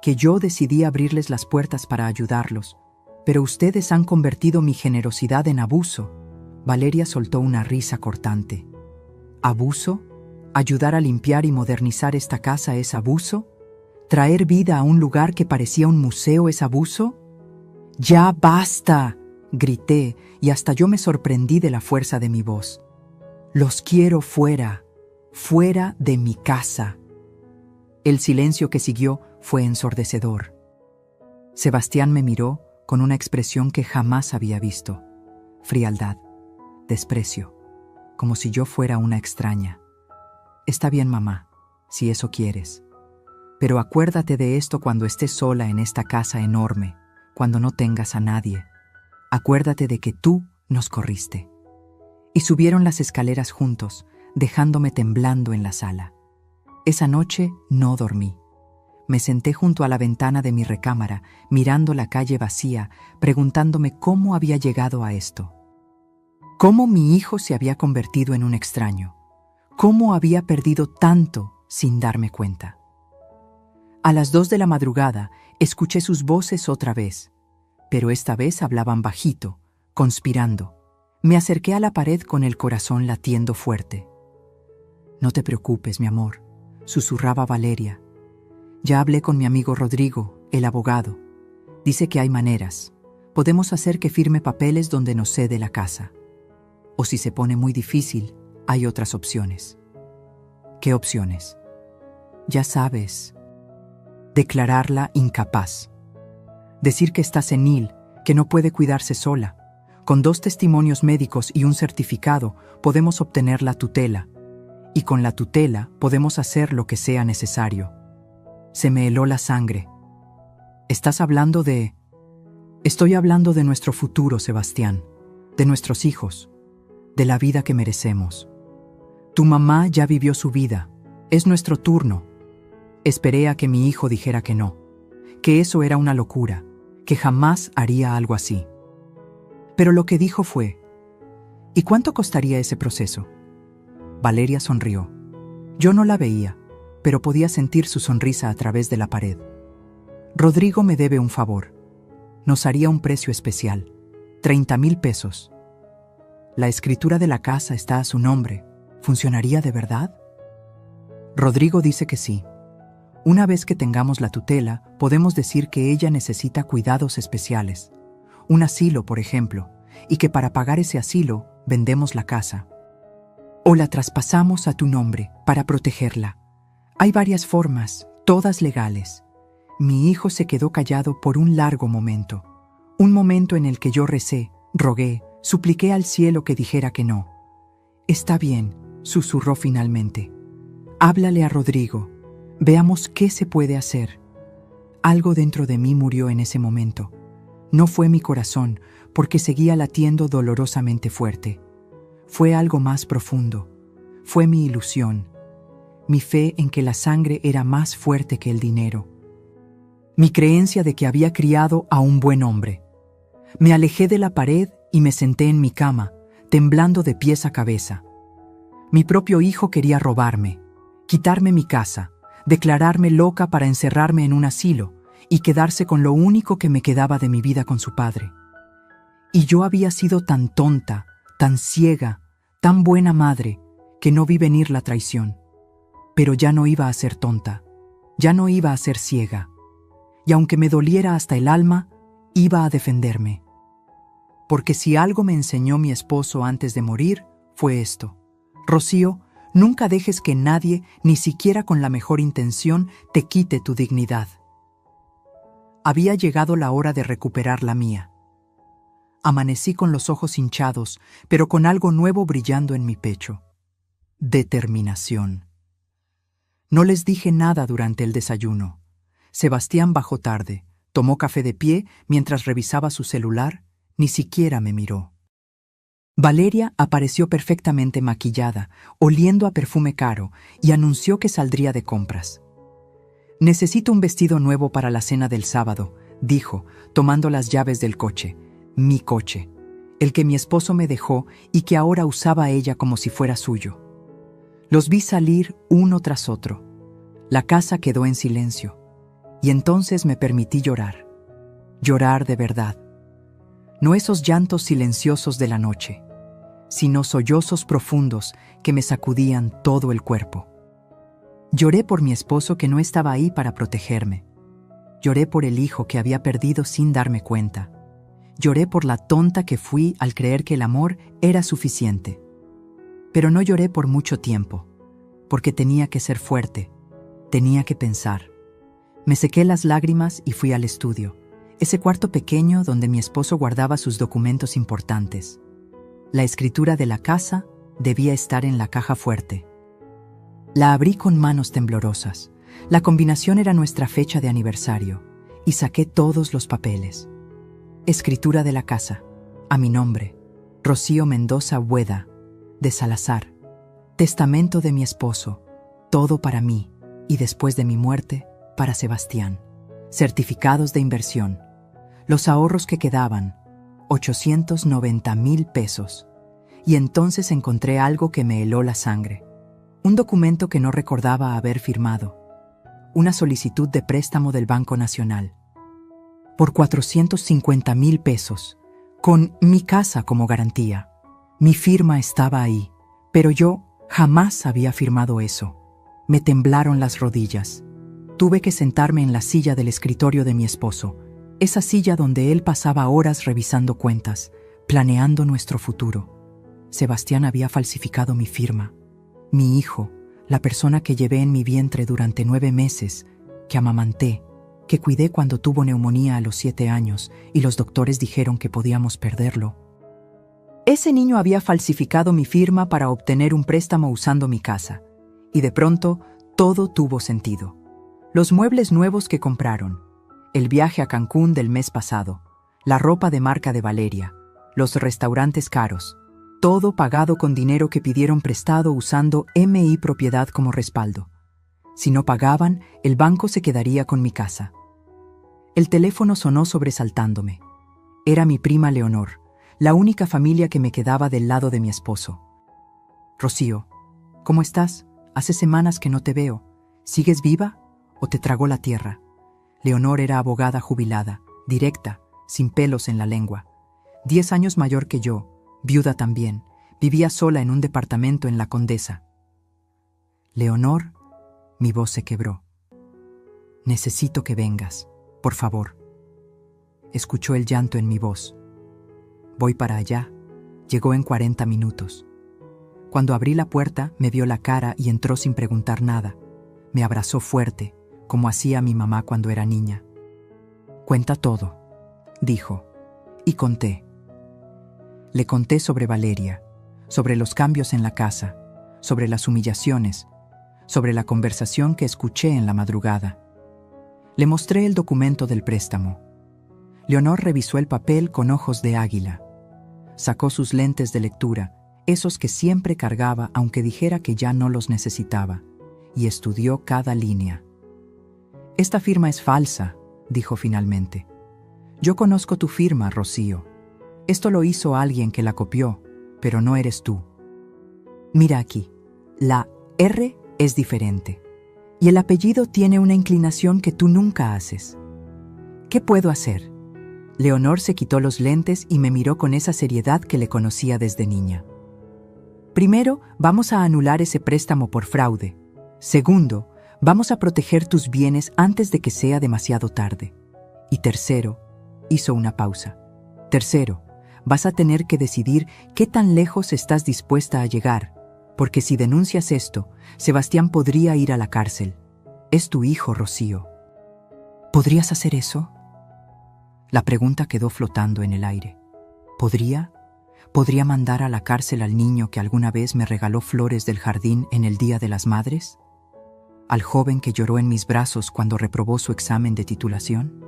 que yo decidí abrirles las puertas para ayudarlos, pero ustedes han convertido mi generosidad en abuso. Valeria soltó una risa cortante. ¿Abuso? ¿Ayudar a limpiar y modernizar esta casa es abuso? ¿Traer vida a un lugar que parecía un museo es abuso? ¡Ya basta!, grité, y hasta yo me sorprendí de la fuerza de mi voz. Los quiero fuera de mi casa. El silencio que siguió fue ensordecedor. Sebastián me miró con una expresión que jamás había visto. Frialdad, desprecio, como si yo fuera una extraña. Está bien, mamá, si eso quieres. Pero acuérdate de esto cuando estés sola en esta casa enorme, cuando no tengas a nadie. Acuérdate de que tú nos corriste. Y subieron las escaleras juntos, dejándome temblando en la sala. Esa noche no dormí. Me senté junto a la ventana de mi recámara, mirando la calle vacía, preguntándome cómo había llegado a esto. Cómo mi hijo se había convertido en un extraño. Cómo había perdido tanto sin darme cuenta. A las 2 de la madrugada escuché sus voces otra vez, pero esta vez hablaban bajito, conspirando. Me acerqué a la pared con el corazón latiendo fuerte. No te preocupes, mi amor, susurraba Valeria. Ya hablé con mi amigo Rodrigo, el abogado. Dice que hay maneras. Podemos hacer que firme papeles donde nos cede la casa. O si se pone muy difícil, hay otras opciones. ¿Qué opciones? Ya sabes. Declararla incapaz. Decir que está senil, que no puede cuidarse sola. Con 2 testimonios médicos y un certificado podemos obtener la tutela. Y con la tutela podemos hacer lo que sea necesario. Se me heló la sangre. ¿Estás hablando de...? Estoy hablando de nuestro futuro, Sebastián. De nuestros hijos. De la vida que merecemos. Tu mamá ya vivió su vida. Es nuestro turno. Esperé a que mi hijo dijera que no. Que eso era una locura. Que jamás haría algo así. Pero lo que dijo fue... ¿Y cuánto costaría ese proceso? Valeria sonrió. Yo no la veía, pero podía sentir su sonrisa a través de la pared. Rodrigo me debe un favor. Nos haría un precio especial. 30,000 pesos. La escritura de la casa está a su nombre. ¿Funcionaría de verdad? Rodrigo dice que sí. Una vez que tengamos la tutela, podemos decir que ella necesita cuidados especiales. Un asilo, por ejemplo, y que para pagar ese asilo vendemos la casa. O la traspasamos a tu nombre para protegerla. Hay varias formas, todas legales. Mi hijo se quedó callado por un largo momento. Un momento en el que yo recé, rogué, supliqué al cielo que dijera que no. Está bien, susurró finalmente. Háblale a Rodrigo. Veamos qué se puede hacer. Algo dentro de mí murió en ese momento. No fue mi corazón, porque seguía latiendo dolorosamente fuerte. Fue algo más profundo. Fue mi ilusión. Mi fe en que la sangre era más fuerte que el dinero. Mi creencia de que había criado a un buen hombre. Me alejé de la pared y me senté en mi cama, temblando de pies a cabeza. Mi propio hijo quería robarme, quitarme mi casa, declararme loca para encerrarme en un asilo y quedarse con lo único que me quedaba de mi vida con su padre. Y yo había sido tan tonta, tan ciega, tan buena madre, que no vi venir la traición. Pero ya no iba a ser tonta, ya no iba a ser ciega. Y aunque me doliera hasta el alma, iba a defenderme. Porque si algo me enseñó mi esposo antes de morir, fue esto. Rocío, nunca dejes que nadie, ni siquiera con la mejor intención, te quite tu dignidad. Había llegado la hora de recuperar la mía. Amanecí con los ojos hinchados, pero con algo nuevo brillando en mi pecho. Determinación. No les dije nada durante el desayuno. Sebastián bajó tarde, tomó café de pie mientras revisaba su celular, ni siquiera me miró. Valeria apareció perfectamente maquillada, oliendo a perfume caro, y anunció que saldría de compras. «Necesito un vestido nuevo para la cena del sábado», dijo, tomando las llaves del coche. Mi coche, el que mi esposo me dejó y que ahora usaba ella como si fuera suyo. Los vi salir uno tras otro. La casa quedó en silencio, y entonces me permití llorar. Llorar de verdad. No esos llantos silenciosos de la noche, sino sollozos profundos que me sacudían todo el cuerpo. Lloré por mi esposo que no estaba ahí para protegerme. Lloré por el hijo que había perdido sin darme cuenta. Lloré por la tonta que fui al creer que el amor era suficiente. Pero no lloré por mucho tiempo, porque tenía que ser fuerte, tenía que pensar. Me sequé las lágrimas y fui al estudio, ese cuarto pequeño donde mi esposo guardaba sus documentos importantes. La escritura de la casa debía estar en la caja fuerte. La abrí con manos temblorosas. La combinación era nuestra fecha de aniversario, y saqué todos los papeles. Escritura de la casa, a mi nombre, Rocío Mendoza Bueda, de Salazar. Testamento de mi esposo, todo para mí, y después de mi muerte, para Sebastián. Certificados de inversión. Los ahorros que quedaban, 890,000 pesos. Y entonces encontré algo que me heló la sangre. Un documento que no recordaba haber firmado. Una solicitud de préstamo del Banco Nacional. Por 450,000 pesos, con mi casa como garantía. Mi firma estaba ahí, pero yo jamás había firmado eso. Me temblaron las rodillas. Tuve que sentarme en la silla del escritorio de mi esposo, esa silla donde él pasaba horas revisando cuentas, planeando nuestro futuro. Sebastián había falsificado mi firma. Mi hijo, la persona que llevé en mi vientre durante 9 meses, que amamanté, que cuidé cuando tuvo neumonía a los 7 años y los doctores dijeron que podíamos perderlo. Ese niño había falsificado mi firma para obtener un préstamo usando mi casa. Y de pronto, todo tuvo sentido. Los muebles nuevos que compraron, el viaje a Cancún del mes pasado, la ropa de marca de Valeria, los restaurantes caros, todo pagado con dinero que pidieron prestado usando MI Propiedad como respaldo. Si no pagaban, el banco se quedaría con mi casa. El teléfono sonó sobresaltándome. Era mi prima Leonor, la única familia que me quedaba del lado de mi esposo. «Rocío, ¿cómo estás? Hace semanas que no te veo. ¿Sigues viva o te tragó la tierra?» Leonor era abogada jubilada, directa, sin pelos en la lengua. 10 años mayor que yo, viuda también, vivía sola en un departamento en La Condesa. «Leonor, Mi voz se quebró. Necesito que vengas, por favor. Escuchó el llanto en mi voz. Voy para allá. Llegó en 40 minutos. Cuando abrí la puerta, me vio la cara y entró sin preguntar nada. Me abrazó fuerte, como hacía mi mamá cuando era niña. Cuenta todo, dijo, y conté. Le conté sobre Valeria, sobre los cambios en la casa, sobre las humillaciones, sobre la conversación que escuché en la madrugada. Le mostré el documento del préstamo. Leonor revisó el papel con ojos de águila. Sacó sus lentes de lectura, esos que siempre cargaba aunque dijera que ya no los necesitaba, y estudió cada línea. Esta firma es falsa, dijo finalmente. Yo conozco tu firma, Rocío. Esto lo hizo alguien que la copió, pero no eres tú. Mira aquí, la R es diferente, y el apellido tiene una inclinación que tú nunca haces. ¿Qué puedo hacer? Leonor se quitó los lentes y me miró con esa seriedad que le conocía desde niña. Primero, vamos a anular ese préstamo por fraude. Segundo, vamos a proteger tus bienes antes de que sea demasiado tarde. Y tercero, hizo una pausa. Tercero, vas a tener que decidir qué tan lejos estás dispuesta a llegar, porque si denuncias esto, Sebastián podría ir a la cárcel. Es tu hijo, Rocío. ¿Podrías hacer eso? La pregunta quedó flotando en el aire. ¿Podría? ¿Podría mandar a la cárcel al niño que alguna vez me regaló flores del jardín en el Día de las Madres? ¿Al joven que lloró en mis brazos cuando reprobó su examen de titulación?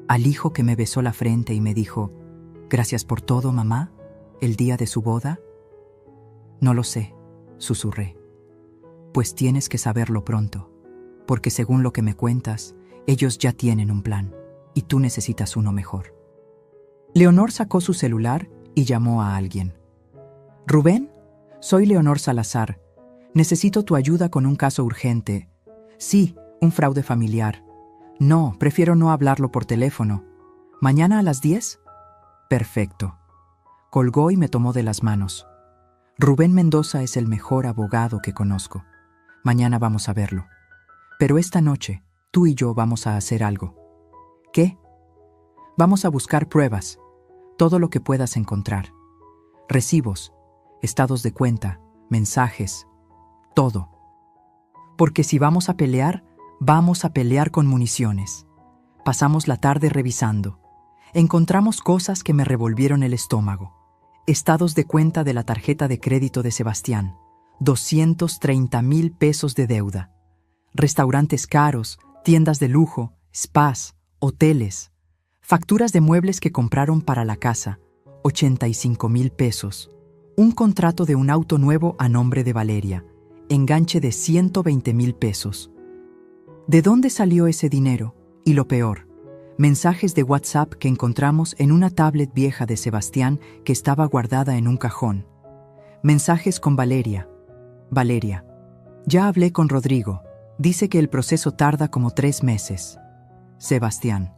¿Al hijo que me besó la frente y me dijo, «Gracias por todo, mamá», el día de su boda? No lo sé, susurré. Pues tienes que saberlo pronto, porque según lo que me cuentas, ellos ya tienen un plan, y tú necesitas uno mejor. Leonor sacó su celular y llamó a alguien. «Rubén, soy Leonor Salazar. Necesito tu ayuda con un caso urgente. Sí, un fraude familiar. No, prefiero no hablarlo por teléfono. ¿Mañana a las 10? Perfecto». Colgó y me tomó de las manos. Rubén Mendoza es el mejor abogado que conozco. Mañana vamos a verlo. Pero esta noche, tú y yo vamos a hacer algo. ¿Qué? Vamos a buscar pruebas, todo lo que puedas encontrar. Recibos, estados de cuenta, mensajes, todo. Porque si vamos a pelear con municiones. Pasamos la tarde revisando. Encontramos cosas que me revolvieron el estómago. Estados de cuenta de la tarjeta de crédito de Sebastián, 230,000 pesos de deuda. Restaurantes caros, tiendas de lujo, spas, hoteles. Facturas de muebles que compraron para la casa, 85,000 pesos. Un contrato de un auto nuevo a nombre de Valeria, enganche de 120,000 pesos. ¿De dónde salió ese dinero? Y lo peor, mensajes de WhatsApp que encontramos en una tablet vieja de Sebastián que estaba guardada en un cajón. Mensajes con Valeria. Valeria, ya hablé con Rodrigo. Dice que el proceso tarda como 3 meses. Sebastián,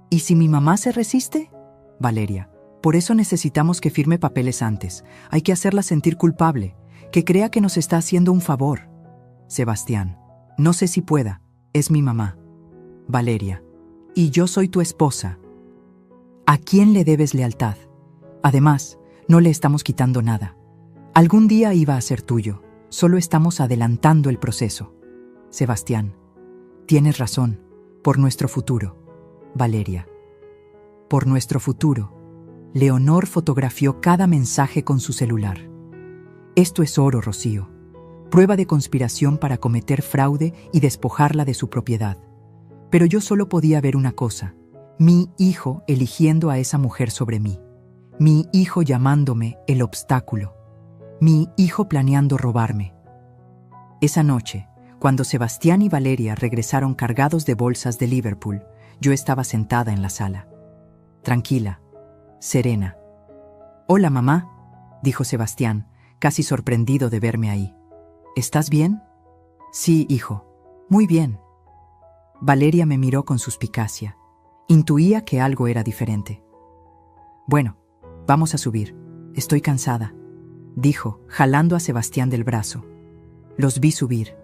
¿y si mi mamá se resiste? Valeria, por eso necesitamos que firme papeles antes. Hay que hacerla sentir culpable, que crea que nos está haciendo un favor. Sebastián, no sé si pueda. Es mi mamá. Valeria, y yo soy tu esposa. ¿A quién le debes lealtad? Además, no le estamos quitando nada. Algún día iba a ser tuyo. Solo estamos adelantando el proceso. Sebastián, tienes razón. Por nuestro futuro. Valeria, por nuestro futuro. Leonor fotografió cada mensaje con su celular. Esto es oro, Rocío. Prueba de conspiración para cometer fraude y despojarla de su propiedad. Pero yo solo podía ver una cosa: mi hijo eligiendo a esa mujer sobre mí. Mi hijo llamándome el obstáculo. Mi hijo planeando robarme. Esa noche, cuando Sebastián y Valeria regresaron cargados de bolsas de Liverpool, yo estaba sentada en la sala. Tranquila, serena. «Hola, mamá», dijo Sebastián, casi sorprendido de verme ahí. «¿Estás bien?» «Sí, hijo, muy bien». Valeria me miró con suspicacia. Intuía que algo era diferente. «Bueno, vamos a subir. Estoy cansada», dijo, jalando a Sebastián del brazo. Los vi subir.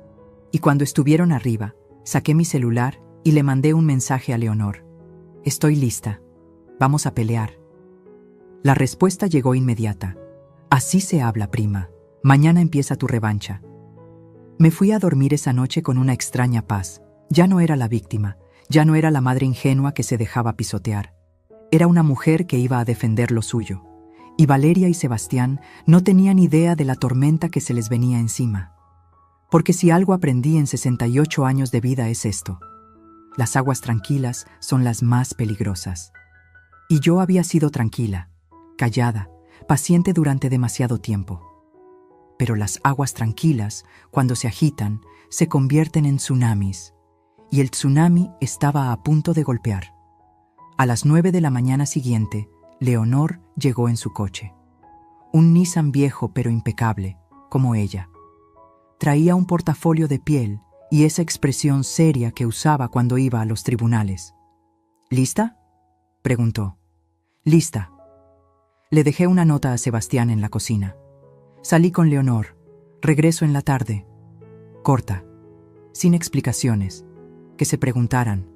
Y cuando estuvieron arriba, saqué mi celular y le mandé un mensaje a Leonor. Estoy lista. Vamos a pelear. La respuesta llegó inmediata. Así se habla, prima. Mañana empieza tu revancha. Me fui a dormir esa noche con una extraña paz. Ya no era la víctima, ya no era la madre ingenua que se dejaba pisotear. Era una mujer que iba a defender lo suyo. Y Valeria y Sebastián no tenían idea de la tormenta que se les venía encima. Porque si algo aprendí en 68 años de vida es esto: las aguas tranquilas son las más peligrosas. Y yo había sido tranquila, callada, paciente durante demasiado tiempo. Pero las aguas tranquilas, cuando se agitan, se convierten en tsunamis, y el tsunami estaba a punto de golpear. A las 9 de la mañana siguiente, Leonor llegó en su coche. Un Nissan viejo pero impecable, como ella. Traía un portafolio de piel y esa expresión seria que usaba cuando iba a los tribunales. ¿Lista?, preguntó. Lista. Le dejé una nota a Sebastián en la cocina. Salí con Leonor. Regreso en la tarde. Corta. Sin explicaciones. Que se preguntaran.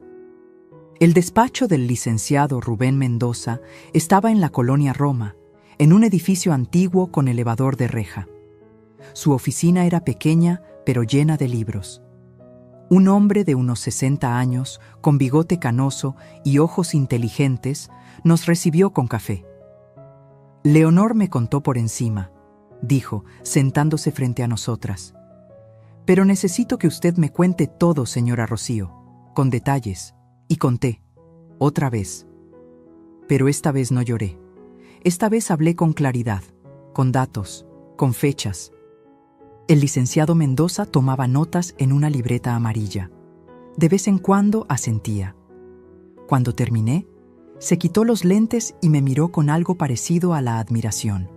El despacho del licenciado Rubén Mendoza estaba en la colonia Roma, en un edificio antiguo con elevador de reja. Su oficina era pequeña, pero llena de libros. Un hombre de unos 60 años, con bigote canoso y ojos inteligentes, nos recibió con café. Leonor me contó por encima, dijo, sentándose frente a nosotras. Pero necesito que usted me cuente todo, señora Rocío, con detalles. Y conté, otra vez. Pero esta vez no lloré. Esta vez hablé con claridad, con datos, con fechas. El licenciado Mendoza tomaba notas en una libreta amarilla. De vez en cuando asentía. Cuando terminé, se quitó los lentes y me miró con algo parecido a la admiración.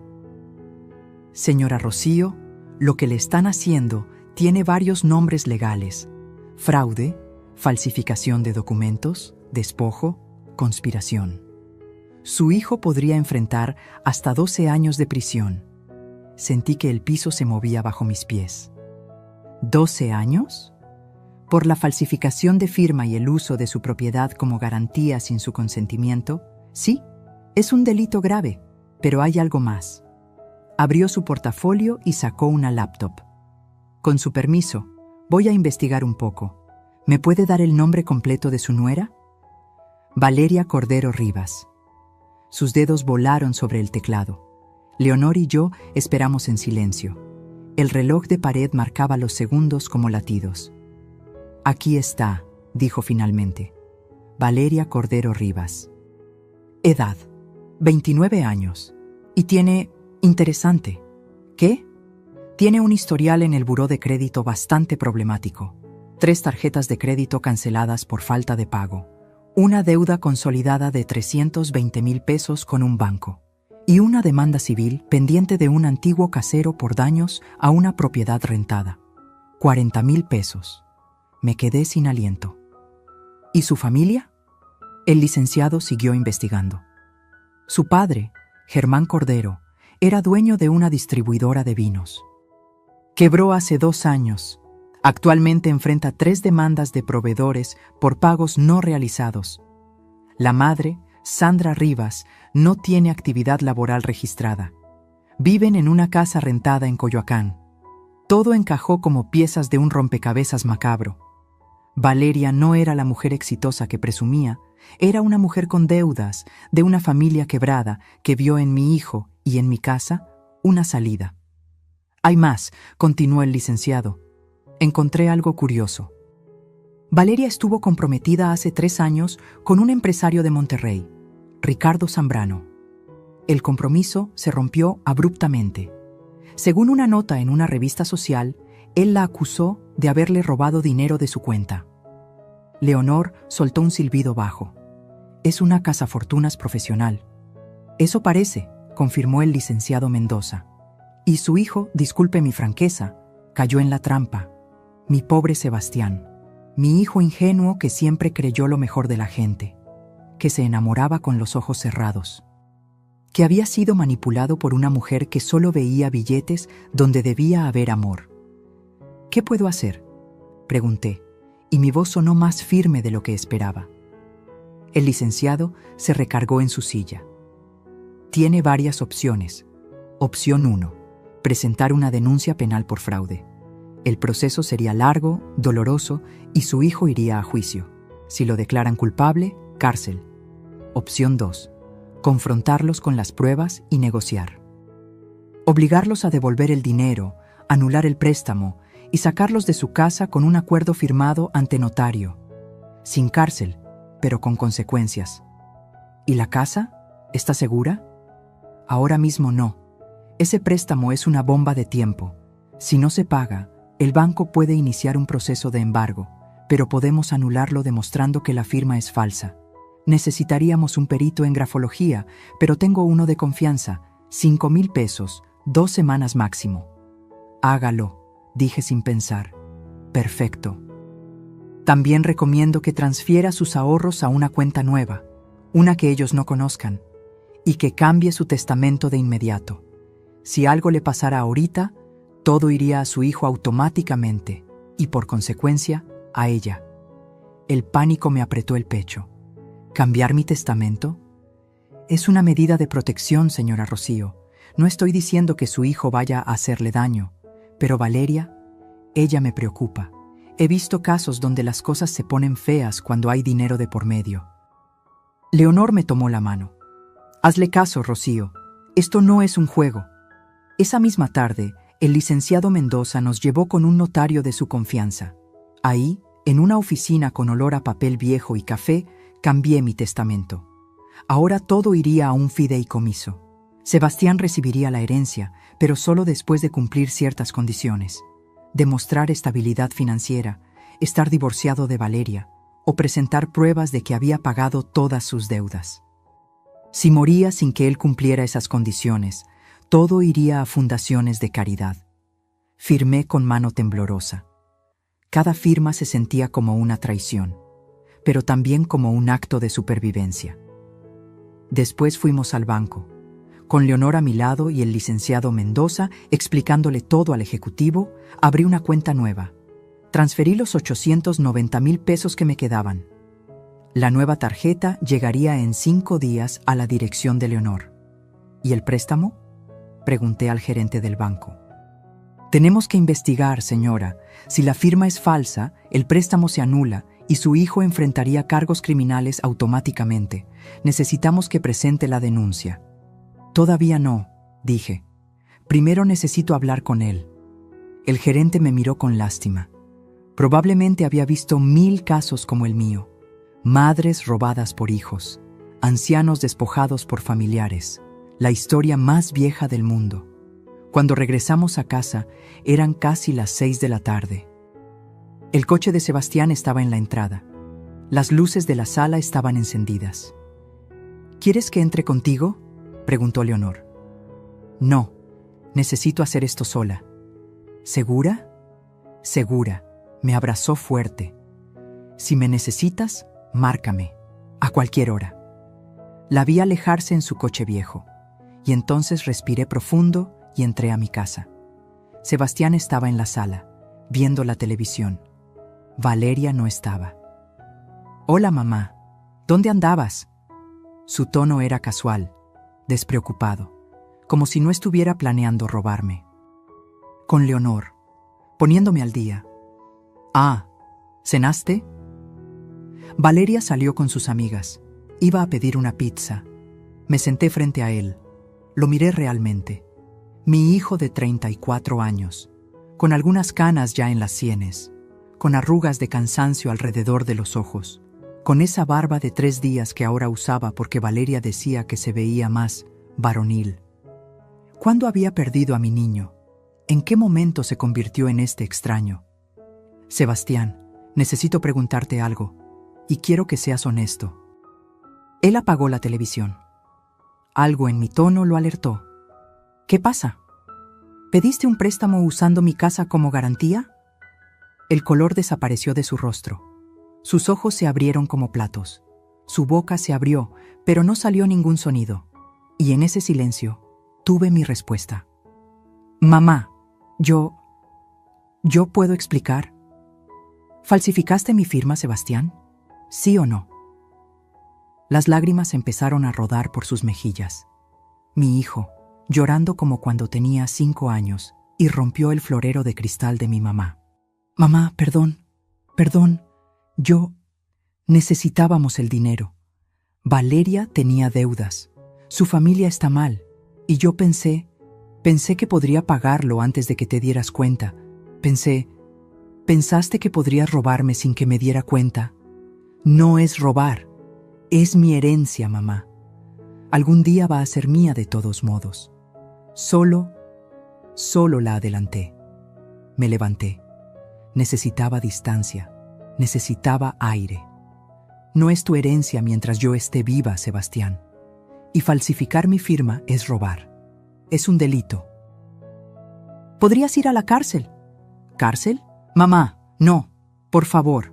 Señora Rocío, lo que le están haciendo tiene varios nombres legales: fraude, falsificación de documentos, despojo, conspiración. Su hijo podría enfrentar hasta 12 años de prisión. Sentí que el piso se movía bajo mis pies. ¿12 años? ¿Por la falsificación de firma y el uso de su propiedad como garantía sin su consentimiento? Sí, es un delito grave, pero hay algo más. Abrió su portafolio y sacó una laptop. Con su permiso, voy a investigar un poco. ¿Me puede dar el nombre completo de su nuera? Valeria Cordero Rivas. Sus dedos volaron sobre el teclado. Leonor y yo esperamos en silencio. El reloj de pared marcaba los segundos como latidos. Aquí está, dijo finalmente. Valeria Cordero Rivas. Edad: 29 años. Y tiene... interesante. ¿Qué? Tiene un historial en el buró de crédito bastante problemático. 3 tarjetas de crédito canceladas por falta de pago. Una deuda consolidada de 320,000 pesos con un banco. Y una demanda civil pendiente de un antiguo casero por daños a una propiedad rentada. 40,000 pesos. Me quedé sin aliento. ¿Y su familia? El licenciado siguió investigando. Su padre, Germán Cordero, era dueño de una distribuidora de vinos. Quebró hace 2 años. Actualmente enfrenta 3 demandas de proveedores por pagos no realizados. La madre, Sandra Rivas, no tiene actividad laboral registrada. Viven en una casa rentada en Coyoacán. Todo encajó como piezas de un rompecabezas macabro. Valeria no era la mujer exitosa que presumía, era una mujer con deudas, de una familia quebrada que vio en mi hijo y en mi casa una salida. Hay más, continuó el licenciado. Encontré algo curioso. Valeria estuvo comprometida hace 3 años con un empresario de Monterrey, Ricardo Zambrano. El compromiso se rompió abruptamente. Según una nota en una revista social, él la acusó de haberle robado dinero de su cuenta. Leonor soltó un silbido bajo. Es una cazafortunas profesional. Eso parece, confirmó el licenciado Mendoza. Y su hijo, disculpe mi franqueza, cayó en la trampa. Mi pobre Sebastián, mi hijo ingenuo que siempre creyó lo mejor de la gente, que se enamoraba con los ojos cerrados, que había sido manipulado por una mujer que solo veía billetes donde debía haber amor. ¿Qué puedo hacer? Pregunté, y mi voz sonó más firme de lo que esperaba. El licenciado se recargó en su silla. Tiene varias opciones. Opción 1. Presentar una denuncia penal por fraude. El proceso sería largo, doloroso y su hijo iría a juicio. Si lo declaran culpable, cárcel. Opción 2. Confrontarlos con las pruebas y negociar. Obligarlos a devolver el dinero, anular el préstamo y sacarlos de su casa con un acuerdo firmado ante notario. Sin cárcel, pero con consecuencias. ¿Y la casa? ¿Está segura? Ahora mismo no. Ese préstamo es una bomba de tiempo. Si no se paga, el banco puede iniciar un proceso de embargo, pero podemos anularlo demostrando que la firma es falsa. Necesitaríamos un perito en grafología, pero tengo uno de confianza. 5,000 pesos, 2 semanas máximo. Hágalo, dije sin pensar. Perfecto. También recomiendo que transfiera sus ahorros a una cuenta nueva, una que ellos no conozcan, y que cambie su testamento de inmediato. Si algo le pasara ahorita, todo iría a su hijo automáticamente y, por consecuencia, a ella. El pánico me apretó el pecho. ¿Cambiar mi testamento? Es una medida de protección, señora Rocío. No estoy diciendo que su hijo vaya a hacerle daño, pero Valeria, ella me preocupa. He visto casos donde las cosas se ponen feas cuando hay dinero de por medio. Leonor me tomó la mano. Hazle caso, Rocío. Esto no es un juego. Esa misma tarde, el licenciado Mendoza nos llevó con un notario de su confianza. Ahí, en una oficina con olor a papel viejo y café, cambié mi testamento. Ahora todo iría a un fideicomiso. Sebastián recibiría la herencia, pero solo después de cumplir ciertas condiciones. Demostrar estabilidad financiera, estar divorciado de Valeria, o presentar pruebas de que había pagado todas sus deudas. Si moría sin que él cumpliera esas condiciones, todo iría a fundaciones de caridad. Firmé con mano temblorosa. Cada firma se sentía como una traición, pero también como un acto de supervivencia. Después fuimos al banco, con Leonor a mi lado y el licenciado Mendoza explicándole todo al ejecutivo. Abrí una cuenta nueva. Transferí los 890,000 pesos que me quedaban. La nueva tarjeta llegaría en 5 días a la dirección de Leonor. ¿Y el préstamo?, pregunté al gerente del banco. Tenemos que investigar, señora. Si la firma es falsa, el préstamo se anula y su hijo enfrentaría cargos criminales automáticamente. Necesitamos que presente la denuncia. Todavía no, dije. Primero necesito hablar con él. El gerente me miró con lástima. Probablemente había visto 1000 casos como el mío. Madres robadas por hijos, ancianos despojados por familiares, la historia más vieja del mundo. Cuando regresamos a casa, eran casi las 6 de la tarde. El coche de Sebastián estaba en la entrada. Las luces de la sala estaban encendidas. ¿Quieres que entre contigo?, preguntó Leonor. No, necesito hacer esto sola. ¿Segura? Segura. Me abrazó fuerte. Si me necesitas, márcame, a cualquier hora. La vi alejarse en su coche viejo, y entonces respiré profundo y entré a mi casa. Sebastián estaba en la sala, viendo la televisión. Valeria no estaba. Hola, mamá. ¿Dónde andabas? Su tono era casual, despreocupado, como si no estuviera planeando robarme. Con Leonor, poniéndome al día. Ah, ¿cenaste? Valeria salió con sus amigas. Iba a pedir una pizza. Me senté frente a él. Lo miré realmente. Mi hijo de 34 años, con algunas canas ya en las sienes, con arrugas de cansancio alrededor de los ojos, con esa barba de 3 días que ahora usaba porque Valeria decía que se veía más varonil. ¿Cuándo había perdido a mi niño? ¿En qué momento se convirtió en este extraño? Sebastián, necesito preguntarte algo, y quiero que seas honesto. Él apagó la televisión. Algo en mi tono lo alertó. ¿Qué pasa? ¿Pediste un préstamo usando mi casa como garantía? El color desapareció de su rostro. Sus ojos se abrieron como platos. Su boca se abrió, pero no salió ningún sonido. Y en ese silencio, tuve mi respuesta. Mamá, ¿yo puedo explicar? ¿Falsificaste mi firma, Sebastián? ¿Sí o no? Las lágrimas empezaron a rodar por sus mejillas. Mi hijo, llorando como cuando tenía 5 años, irrumpió el florero de cristal de mi mamá. Mamá, perdón, yo... Necesitábamos el dinero. Valeria tenía deudas. Su familia está mal. Y yo pensé que podría pagarlo antes de que te dieras cuenta. ¿Pensaste que podrías robarme sin que me diera cuenta? No es robar. Es mi herencia, mamá. Algún día va a ser mía de todos modos. Solo la adelanté. Me levanté. Necesitaba distancia. Necesitaba aire. No es tu herencia mientras yo esté viva, Sebastián. Y falsificar mi firma es robar. Es un delito. Podrías ir a la cárcel. ¿Cárcel? Mamá, no. Por favor.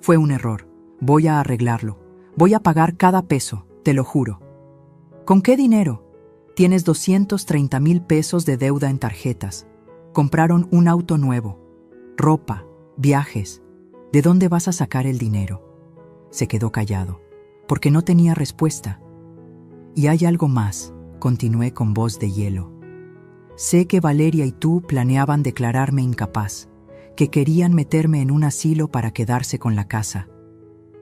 Fue un error. Voy a arreglarlo. Voy a pagar cada peso, te lo juro. ¿Con qué dinero? Tienes 230,000 pesos de deuda en tarjetas. Compraron un auto nuevo. Ropa, viajes. ¿De dónde vas a sacar el dinero? Se quedó callado, porque no tenía respuesta. Y hay algo más, continué con voz de hielo. Sé que Valeria y tú planeaban declararme incapaz, que querían meterme en un asilo para quedarse con la casa.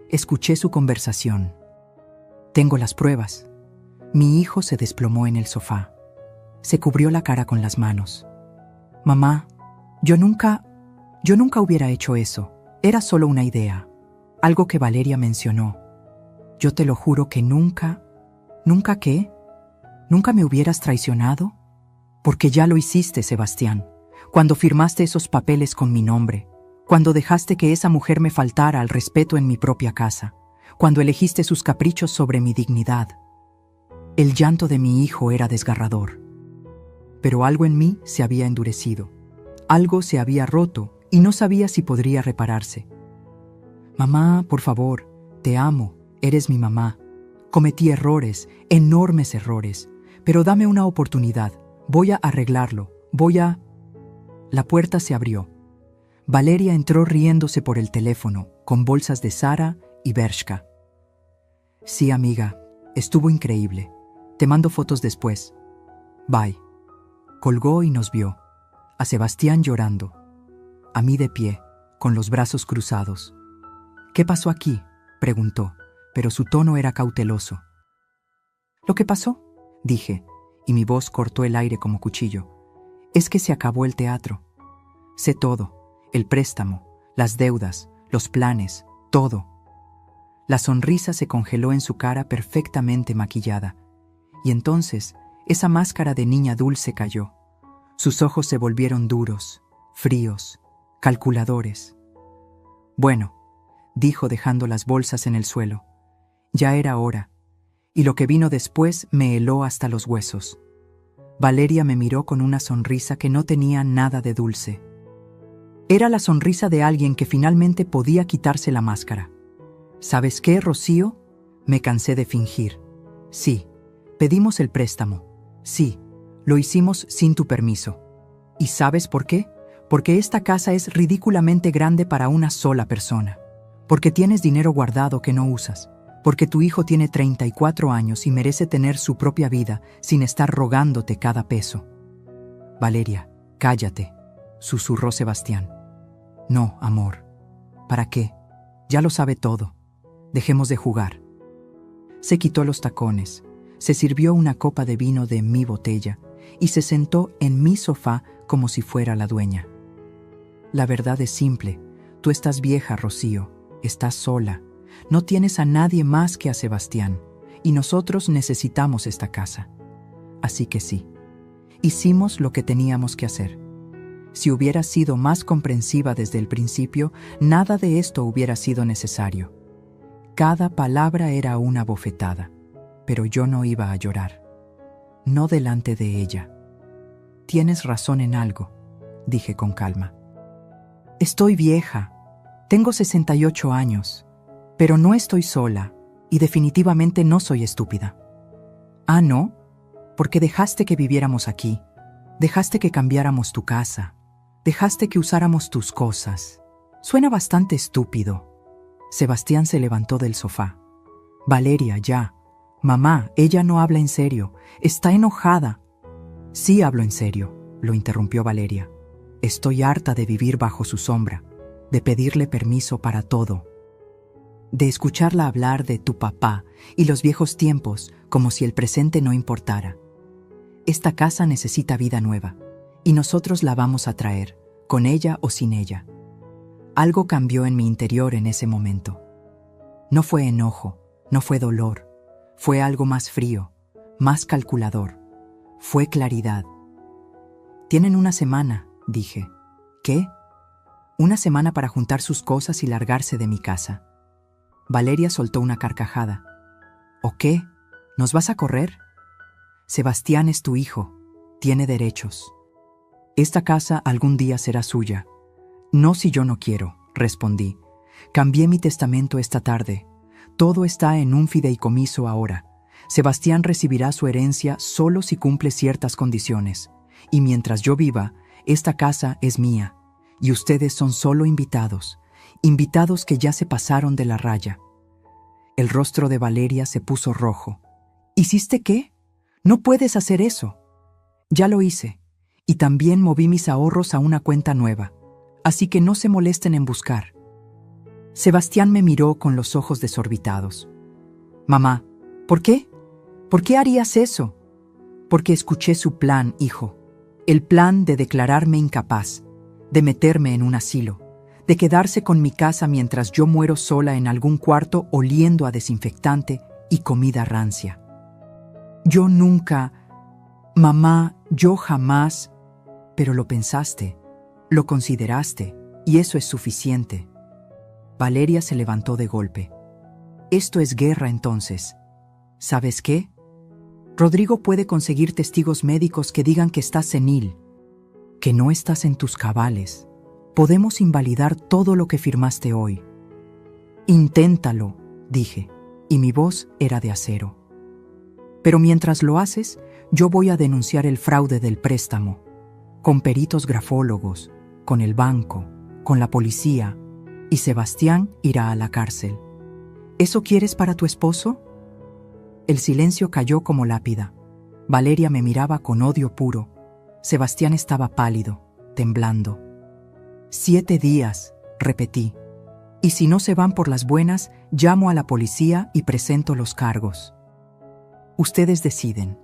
Escuché su conversación. Tengo las pruebas. Mi hijo se desplomó en el sofá. Se cubrió la cara con las manos. Mamá, yo nunca hubiera hecho eso. Era solo una idea. Algo que Valeria mencionó. Yo te lo juro que nunca... ¿Nunca qué? ¿Nunca me hubieras traicionado? Porque ya lo hiciste, Sebastián. Cuando firmaste esos papeles con mi nombre. Cuando dejaste que esa mujer me faltara al respeto en mi propia casa. Cuando elegiste sus caprichos sobre mi dignidad. El llanto de mi hijo era desgarrador. Pero algo en mí se había endurecido. Algo se había roto y no sabía si podría repararse. Mamá, por favor, te amo, eres mi mamá. Cometí errores, enormes errores, pero dame una oportunidad. Voy a arreglarlo, La puerta se abrió. Valeria entró riéndose por el teléfono, con bolsas de Sara y Bershka. Sí, amiga, estuvo increíble. Te mando fotos después. Bye. Colgó y nos vio. A Sebastián llorando. A mí de pie, con los brazos cruzados. ¿Qué pasó aquí?, preguntó, pero su tono era cauteloso. ¿Lo que pasó?, dije, y mi voz cortó el aire como cuchillo. Es que se acabó el teatro. Sé todo, el préstamo, las deudas, los planes, todo. La sonrisa se congeló en su cara perfectamente maquillada, y entonces esa máscara de niña dulce cayó. Sus ojos se volvieron duros, fríos, calculadores. Bueno, dijo dejando las bolsas en el suelo. Ya era hora, y lo que vino después me heló hasta los huesos. Valeria me miró con una sonrisa que no tenía nada de dulce. Era la sonrisa de alguien que finalmente podía quitarse la máscara. ¿Sabes qué, Rocío? Me cansé de fingir. Sí, pedimos el préstamo. Sí, lo hicimos sin tu permiso. ¿Y sabes por qué? Porque esta casa es ridículamente grande para una sola persona. Porque tienes dinero guardado que no usas. Porque tu hijo tiene 34 años y merece tener su propia vida sin estar rogándote cada peso. Valeria, cállate, susurró Sebastián. No, amor. ¿Para qué? Ya lo sabe todo. Dejemos de jugar. Se quitó los tacones, se sirvió una copa de vino de mi botella y se sentó en mi sofá como si fuera la dueña. La verdad es simple. Tú estás vieja, Rocío. Estás sola. No tienes a nadie más que a Sebastián. Y nosotros necesitamos esta casa. Así que sí. Hicimos lo que teníamos que hacer. Si hubieras sido más comprensiva desde el principio, nada de esto hubiera sido necesario. Cada palabra era una bofetada. Pero yo no iba a llorar. No delante de ella. Tienes razón en algo, dije con calma. Estoy vieja. Tengo 68 años. Pero no estoy sola y definitivamente no soy estúpida. Ah, ¿no? Porque dejaste que viviéramos aquí. Dejaste que cambiáramos tu casa. Dejaste que usáramos tus cosas. Suena bastante estúpido. Sebastián se levantó del sofá. Valeria, ya. Mamá, ella no habla en serio. Está enojada. Sí hablo en serio, lo interrumpió Valeria. Estoy harta de vivir bajo su sombra, de pedirle permiso para todo, de escucharla hablar de tu papá y los viejos tiempos como si el presente no importara. Esta casa necesita vida nueva, y nosotros la vamos a traer, con ella o sin ella. Algo cambió en mi interior en ese momento. No fue enojo, no fue dolor, fue algo más frío, más calculador. Fue claridad. Tienen una semana, dije. ¿Qué? Una semana para juntar sus cosas y largarse de mi casa. Valeria soltó una carcajada. ¿O qué? ¿Nos vas a correr? Sebastián es tu hijo. Tiene derechos. Esta casa algún día será suya. No si yo no quiero, respondí. Cambié mi testamento esta tarde. Todo está en un fideicomiso ahora. Sebastián recibirá su herencia solo si cumple ciertas condiciones. Y mientras yo viva, esta casa es mía. Y ustedes son solo invitados. Invitados que ya se pasaron de la raya. El rostro de Valeria se puso rojo. ¿Hiciste qué? No puedes hacer eso. Ya lo hice. Y también moví mis ahorros a una cuenta nueva. Así que no se molesten en buscar. Sebastián me miró con los ojos desorbitados. Mamá, ¿por qué? ¿Por qué harías eso? Porque escuché su plan, hijo. El plan de declararme incapaz, de meterme en un asilo, de quedarse con mi casa mientras yo muero sola en algún cuarto oliendo a desinfectante y comida rancia. Yo nunca... Mamá, yo jamás... Pero lo pensaste, lo consideraste, y eso es suficiente. Valeria se levantó de golpe. Esto es guerra entonces. ¿Sabes qué? Rodrigo puede conseguir testigos médicos que digan que estás senil, que no estás en tus cabales. Podemos invalidar todo lo que firmaste hoy. Inténtalo, dije, y mi voz era de acero. Pero mientras lo haces, yo voy a denunciar el fraude del préstamo, con peritos grafólogos, con el banco, con la policía, y Sebastián irá a la cárcel. ¿Eso quieres para tu esposo? El silencio cayó como lápida. Valeria me miraba con odio puro. Sebastián estaba pálido, temblando. 7 días, repetí. Y si no se van por las buenas, llamo a la policía y presento los cargos. Ustedes deciden.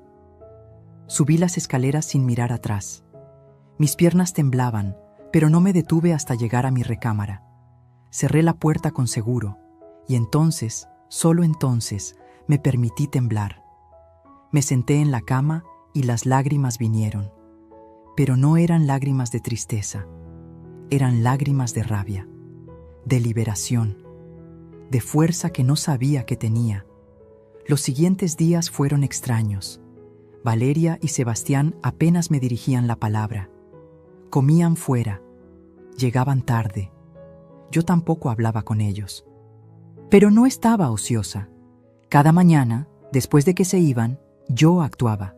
Subí las escaleras sin mirar atrás. Mis piernas temblaban, pero no me detuve hasta llegar a mi recámara. Cerré la puerta con seguro, y entonces, solo entonces, me permití temblar. Me senté en la cama y las lágrimas vinieron. Pero no eran lágrimas de tristeza, eran lágrimas de rabia, de liberación, de fuerza que no sabía que tenía. Los siguientes días fueron extraños. Valeria y Sebastián apenas me dirigían la palabra. Comían fuera, llegaban tarde. Yo tampoco hablaba con ellos. Pero no estaba ociosa. Cada mañana, después de que se iban, yo actuaba.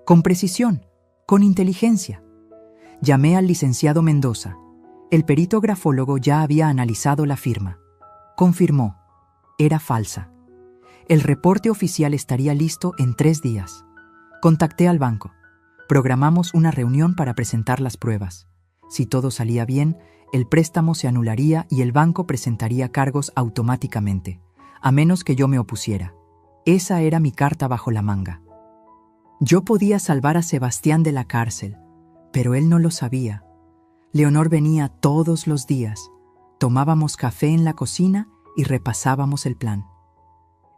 Con precisión, con inteligencia. Llamé al licenciado Mendoza. El perito grafólogo ya había analizado la firma. Confirmó. Era falsa. El reporte oficial estaría listo en 3 días. Contacté al banco. Programamos una reunión para presentar las pruebas. Si todo salía bien, el préstamo se anularía y el banco presentaría cargos automáticamente, a menos que yo me opusiera. Esa era mi carta bajo la manga. Yo podía salvar a Sebastián de la cárcel, pero él no lo sabía. Leonor venía todos los días. Tomábamos café en la cocina y repasábamos el plan.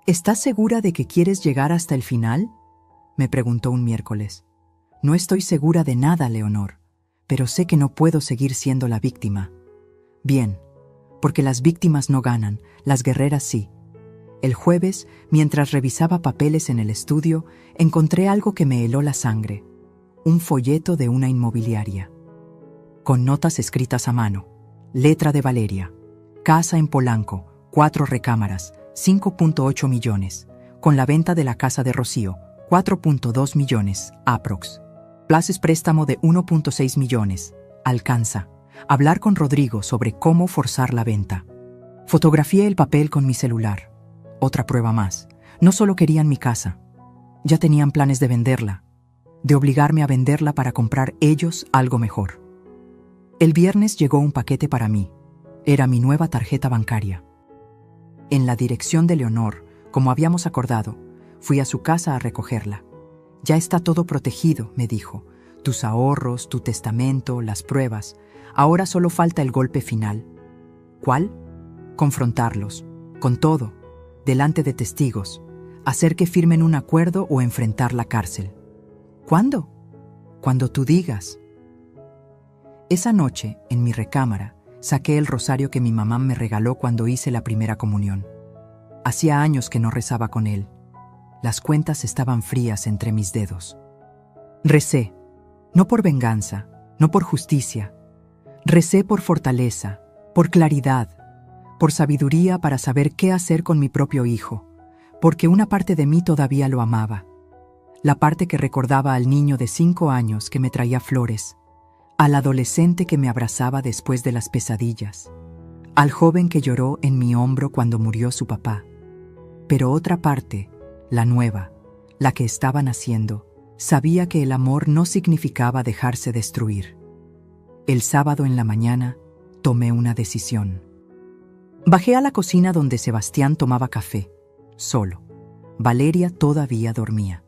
¿Estás segura de que quieres llegar hasta el final?, me preguntó un miércoles. No estoy segura de nada, Leonor, pero sé que no puedo seguir siendo la víctima. Bien, porque las víctimas no ganan, las guerreras sí. El jueves, mientras revisaba papeles en el estudio, encontré algo que me heló la sangre. Un folleto de una inmobiliaria. Con notas escritas a mano. Letra de Valeria. Casa en Polanco, 4 recámaras, 5.8 millones. Con la venta de la casa de Rocío, 4.2 millones, aprox. Plazos préstamo de 1.6 millones. Alcanza. hablar con Rodrigo sobre cómo forzar la venta. Fotografié el papel con mi celular. Otra prueba más. No solo querían mi casa. Ya tenían planes de venderla, de obligarme a venderla para comprar ellos algo mejor. El viernes llegó un paquete para mí. Era mi nueva tarjeta bancaria. En la dirección de Leonor, como habíamos acordado, fui a su casa a recogerla. Ya está todo protegido, me dijo. Tus ahorros, tu testamento, las pruebas. Ahora solo falta el golpe final. ¿Cuál? Confrontarlos, con todo, delante de testigos, hacer que firmen un acuerdo o enfrentar la cárcel. ¿Cuándo? Cuando tú digas. Esa noche, en mi recámara, saqué el rosario que mi mamá me regaló cuando hice la primera comunión. Hacía años que no rezaba con él. Las cuentas estaban frías entre mis dedos. Recé, no por venganza, no por justicia. Recé por fortaleza, por claridad, por sabiduría para saber qué hacer con mi propio hijo, porque una parte de mí todavía lo amaba. La parte que recordaba al niño de 5 años que me traía flores, al adolescente que me abrazaba después de las pesadillas, al joven que lloró en mi hombro cuando murió su papá. Pero otra parte, la nueva, la que estaba naciendo, sabía que el amor no significaba dejarse destruir. El sábado en la mañana tomé una decisión. Bajé a la cocina donde Sebastián tomaba café, solo. Valeria todavía dormía.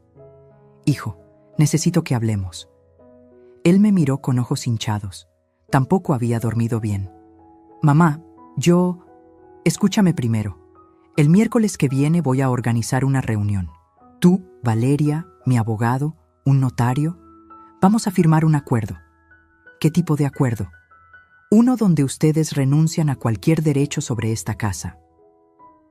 Hijo, necesito que hablemos. Él me miró con ojos hinchados. Tampoco había dormido bien. Mamá, Escúchame primero. El miércoles que viene voy a organizar una reunión. Tú, Valeria, mi abogado, un notario. Vamos a firmar un acuerdo. ¿Qué tipo de acuerdo? Uno donde ustedes renuncian a cualquier derecho sobre esta casa.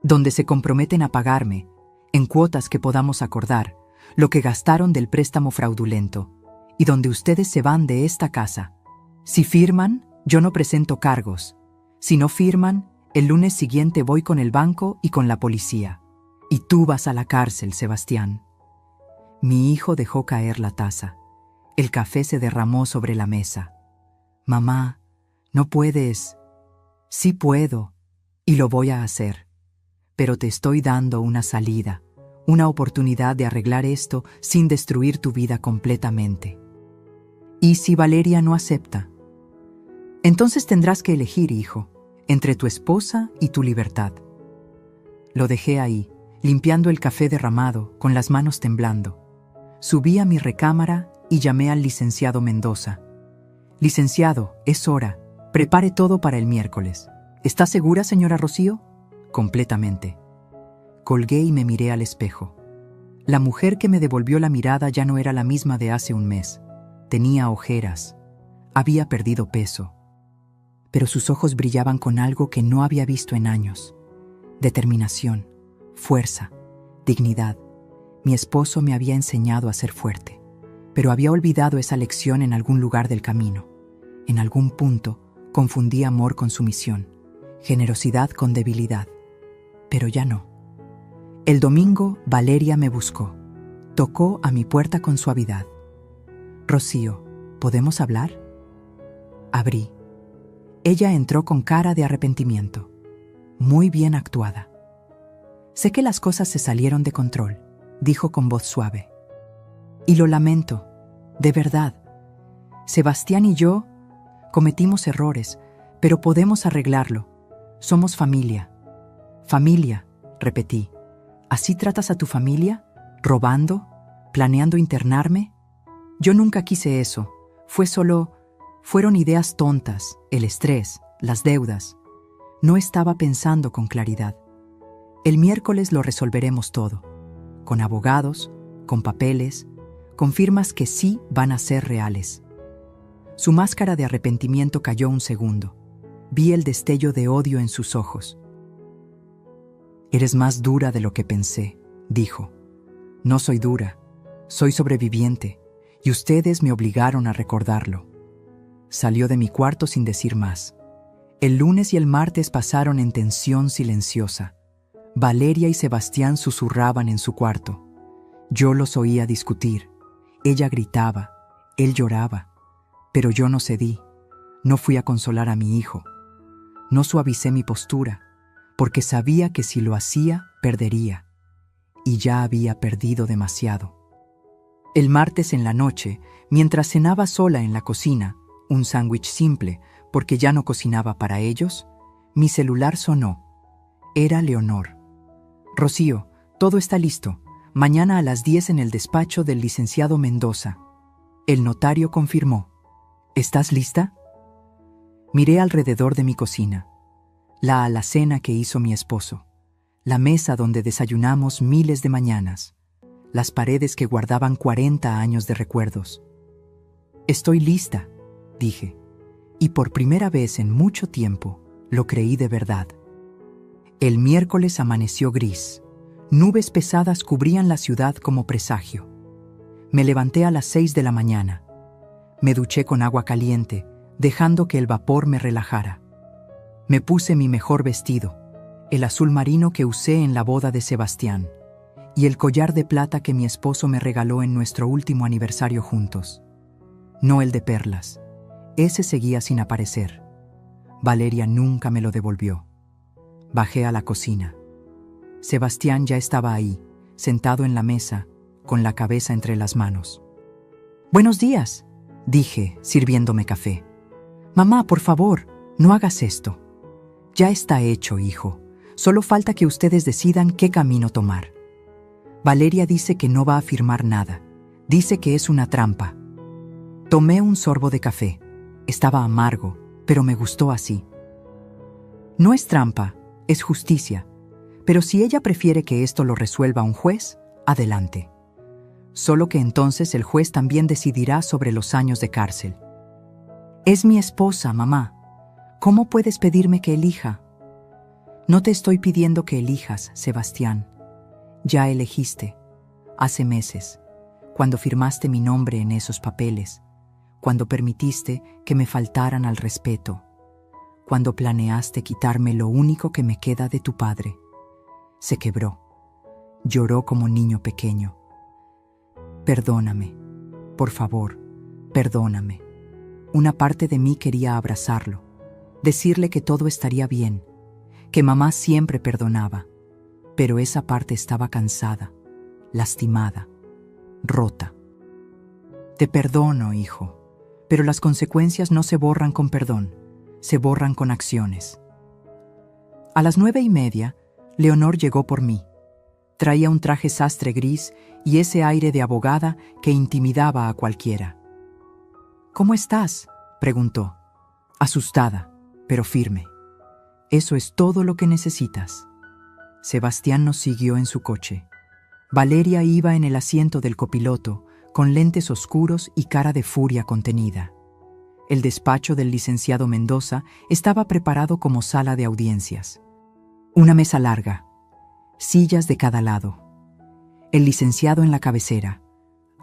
Donde se comprometen a pagarme, en cuotas que podamos acordar, lo que gastaron del préstamo fraudulento, y donde ustedes se van de esta casa. Si firman, yo no presento cargos. Si no firman, el lunes siguiente voy con el banco y con la policía. Y tú vas a la cárcel, Sebastián. Mi hijo dejó caer la taza. El café se derramó sobre la mesa. Mamá, no puedes. Sí puedo, y lo voy a hacer. Pero te estoy dando una salida, una oportunidad de arreglar esto sin destruir tu vida completamente. ¿Y si Valeria no acepta? Entonces tendrás que elegir, hijo, entre tu esposa y tu libertad. Lo dejé ahí, limpiando el café derramado, con las manos temblando. Subí a mi recámara y llamé al licenciado Mendoza. Licenciado, es hora. Prepare todo para el miércoles. ¿Está segura, señora Rocío? Completamente. Colgué y me miré al espejo. La mujer que me devolvió la mirada ya no era la misma de hace un mes. Tenía ojeras. Había perdido peso. Pero sus ojos brillaban con algo que no había visto en años. Determinación, fuerza, dignidad. Mi esposo me había enseñado a ser fuerte, pero había olvidado esa lección en algún lugar del camino. En algún punto, confundí amor con sumisión, generosidad con debilidad. Pero ya no. El domingo, Valeria me buscó. Tocó a mi puerta con suavidad. Rocío, ¿podemos hablar? Abrí. Ella entró con cara de arrepentimiento. Muy bien actuada. Sé que las cosas se salieron de control, dijo con voz suave. Y lo lamento, de verdad. Sebastián y yo cometimos errores, pero podemos arreglarlo. Somos familia. Familia, repetí. ¿Así tratas a tu familia? ¿Robando? ¿Planeando internarme? Yo nunca quise eso. Fueron ideas tontas, el estrés, las deudas. No estaba pensando con claridad. El miércoles lo resolveremos todo. Con abogados, con papeles, con firmas que sí van a ser reales. Su máscara de arrepentimiento cayó un segundo. Vi el destello de odio en sus ojos. Eres más dura de lo que pensé, dijo. No soy dura, soy sobreviviente, y ustedes me obligaron a recordarlo. Salió de mi cuarto sin decir más. El lunes y el martes pasaron en tensión silenciosa. Valeria y Sebastián susurraban en su cuarto. Yo los oía discutir. Ella gritaba, él lloraba. Pero yo no cedí. No fui a consolar a mi hijo. No suavicé mi postura, porque sabía que si lo hacía, perdería. Y ya había perdido demasiado. El martes en la noche, mientras cenaba sola en la cocina, un sándwich simple, porque ya no cocinaba para ellos, mi celular sonó. Era Leonor. Rocío, todo está listo. Mañana a las 10 en el despacho del licenciado Mendoza. El notario confirmó. ¿Estás lista? Miré alrededor de mi cocina. La alacena que hizo mi esposo. La mesa donde desayunamos miles de mañanas. Las paredes que guardaban 40 años de recuerdos. Estoy lista, dije. Y por primera vez en mucho tiempo, lo creí de verdad. El miércoles amaneció gris. Nubes pesadas cubrían la ciudad como presagio. Me levanté a las 6 de la mañana. Me duché con agua caliente, dejando que el vapor me relajara. Me puse mi mejor vestido, el azul marino que usé en la boda de Sebastián, y el collar de plata que mi esposo me regaló en nuestro último aniversario juntos. No el de perlas. Ese seguía sin aparecer. Valeria nunca me lo devolvió. Bajé a la cocina. Sebastián ya estaba ahí, sentado en la mesa, con la cabeza entre las manos. «Buenos días», dije, sirviéndome café. «Mamá, por favor, no hagas esto. Ya está hecho, hijo. Solo falta que ustedes decidan qué camino tomar. Valeria dice que no va a firmar nada. Dice que es una trampa». Tomé un sorbo de café. Estaba amargo, pero me gustó así. No es trampa, es justicia. Pero si ella prefiere que esto lo resuelva un juez, adelante. Solo que entonces el juez también decidirá sobre los años de cárcel. Es mi esposa, mamá. ¿Cómo puedes pedirme que elija? No te estoy pidiendo que elijas, Sebastián. Ya elegiste. Hace meses, cuando firmaste mi nombre en esos papeles, cuando permitiste que me faltaran al respeto, cuando planeaste quitarme lo único que me queda de tu padre. Se quebró. Lloró como niño pequeño. Perdóname. Por favor, perdóname. Una parte de mí quería abrazarlo, decirle que todo estaría bien, que mamá siempre perdonaba, pero esa parte estaba cansada, lastimada, rota. Te perdono, hijo, pero las consecuencias no se borran con perdón, se borran con acciones. A las 9:30, Leonor llegó por mí. Traía un traje sastre gris y ese aire de abogada que intimidaba a cualquiera. «¿Cómo estás?», preguntó, asustada, pero firme. «Eso es todo lo que necesitas». Sebastián nos siguió en su coche. Valeria iba en el asiento del copiloto, con lentes oscuros y cara de furia contenida. El despacho del licenciado Mendoza estaba preparado como sala de audiencias. Una mesa larga, sillas de cada lado. El licenciado en la cabecera.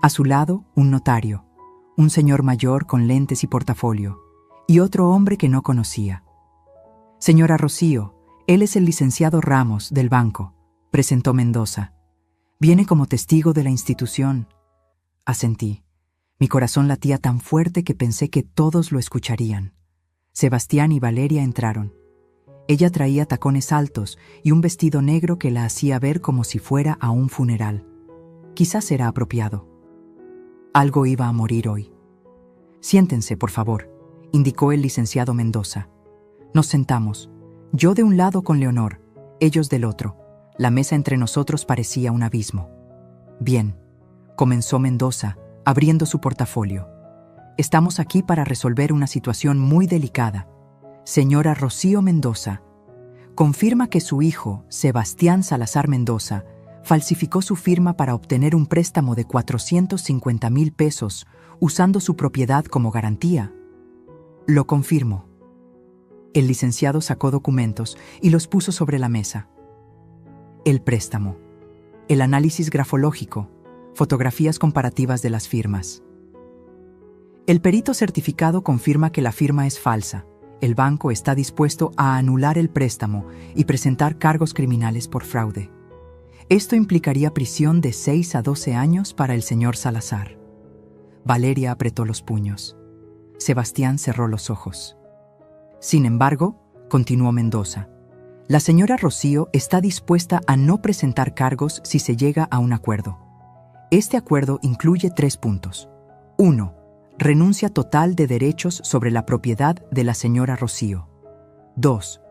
A su lado, un notario, un señor mayor con lentes y portafolio, y otro hombre que no conocía. «Señora Rocío, él es el licenciado Ramos, del banco», presentó Mendoza. «Viene como testigo de la institución». Asentí. Mi corazón latía tan fuerte que pensé que todos lo escucharían. Sebastián y Valeria entraron. Ella traía tacones altos y un vestido negro que la hacía ver como si fuera a un funeral. Quizás era apropiado. Algo iba a morir hoy. «Siéntense, por favor», indicó el licenciado Mendoza. Nos sentamos, yo de un lado con Leonor, ellos del otro. La mesa entre nosotros parecía un abismo. «Bien», comenzó Mendoza, abriendo su portafolio. «Estamos aquí para resolver una situación muy delicada. Señora Rocío Mendoza, confirma que su hijo, Sebastián Salazar Mendoza, falsificó su firma para obtener un préstamo de 450,000 pesos usando su propiedad como garantía». «Lo confirmo». El licenciado sacó documentos y los puso sobre la mesa. El préstamo, el análisis grafológico, fotografías comparativas de las firmas. El perito certificado confirma que la firma es falsa. El banco está dispuesto a anular el préstamo y presentar cargos criminales por fraude. Esto implicaría prisión de 6 a 12 años para el señor Salazar. Valeria apretó los puños. Sebastián cerró los ojos. Sin embargo, continuó Mendoza, la señora Rocío está dispuesta a no presentar cargos si se llega a un acuerdo. Este acuerdo incluye 3 puntos. 1. Renuncia total de derechos sobre la propiedad de la señora Rocío. 2.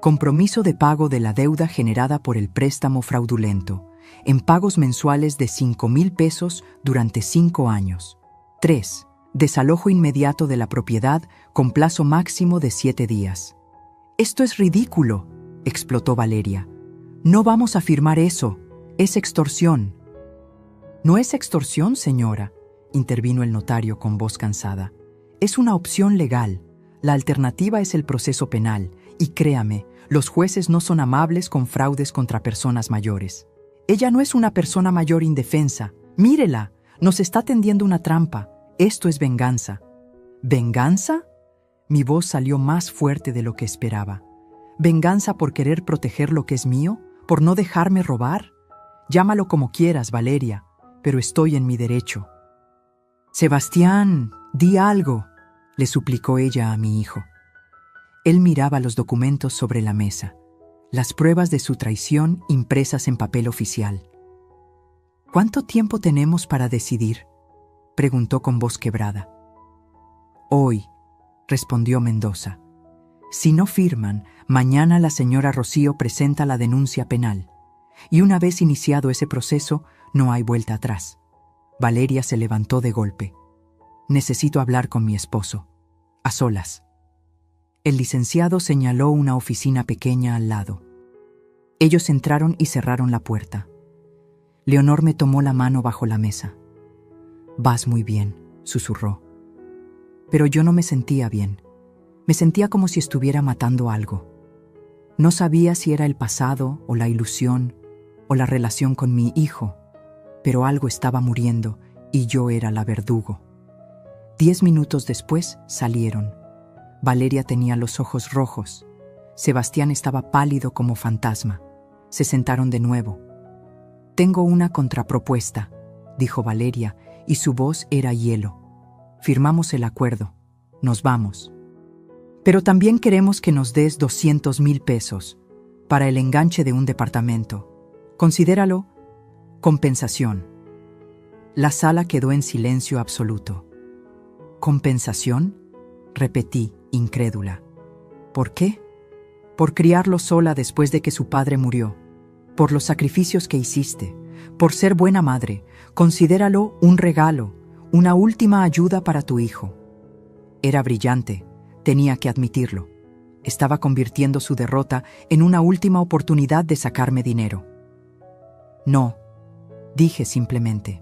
Compromiso de pago de la deuda generada por el préstamo fraudulento, en pagos mensuales de 5,000 pesos durante 5 años. 3. Desalojo inmediato de la propiedad con plazo máximo de 7 días. «Esto es ridículo», explotó Valeria. «No vamos a firmar eso. Es extorsión». «No es extorsión, señora», intervino el notario con voz cansada. «Es una opción legal. La alternativa es el proceso penal, y créame, los jueces no son amables con fraudes contra personas mayores. Ella no es una persona mayor indefensa. Mírela, nos está tendiendo una trampa. Esto es venganza». «¿Venganza?». Mi voz salió más fuerte de lo que esperaba. ¿Venganza por querer proteger lo que es mío? ¿Por no dejarme robar? Llámalo como quieras, Valeria, pero estoy en mi derecho. «Sebastián, di algo», le suplicó ella a mi hijo. Él miraba los documentos sobre la mesa, las pruebas de su traición impresas en papel oficial. «¿Cuánto tiempo tenemos para decidir?», preguntó con voz quebrada. «Hoy», respondió Mendoza. «Si no firman, mañana la señora Rocío presenta la denuncia penal. Y una vez iniciado ese proceso, no hay vuelta atrás». Valeria se levantó de golpe. «Necesito hablar con mi esposo. A solas». El licenciado señaló una oficina pequeña al lado. Ellos entraron y cerraron la puerta. Leonor me tomó la mano bajo la mesa. «Vas muy bien», susurró. Pero yo no me sentía bien. Me sentía como si estuviera matando algo. No sabía si era el pasado o la ilusión o la relación con mi hijo, pero algo estaba muriendo y yo era la verdugo. 10 minutos después salieron. Valeria tenía los ojos rojos. Sebastián estaba pálido como fantasma. Se sentaron de nuevo. «Tengo una contrapropuesta», dijo Valeria, y su voz era hielo. «Firmamos el acuerdo. Nos vamos. Pero también queremos que nos des 200,000 pesos para el enganche de un departamento. Considéralo compensación». La sala quedó en silencio absoluto. «¿Compensación?», repetí, incrédula. «¿Por qué?». «Por criarlo sola después de que su padre murió. Por los sacrificios que hiciste. Por ser buena madre. Considéralo un regalo, una última ayuda para tu hijo». Era brillante, tenía que admitirlo. Estaba convirtiendo su derrota en una última oportunidad de sacarme dinero. «No», dije simplemente.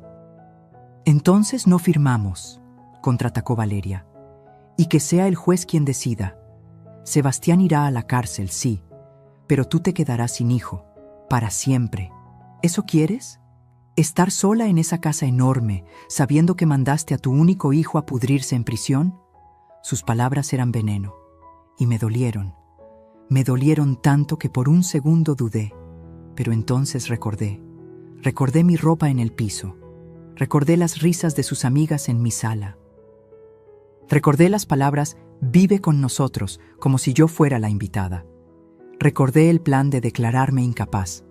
«Entonces no firmamos», contraatacó Valeria. «Y que sea el juez quien decida. Sebastián irá a la cárcel, sí, pero tú te quedarás sin hijo, para siempre. ¿Eso quieres? ¿Estar sola en esa casa enorme, sabiendo que mandaste a tu único hijo a pudrirse en prisión?». Sus palabras eran veneno, y me dolieron. Me dolieron tanto que por un segundo dudé, pero entonces recordé. Recordé mi ropa en el piso. Recordé las risas de sus amigas en mi sala. Recordé las palabras «vive con nosotros», como si yo fuera la invitada. Recordé el plan de declararme incapaz.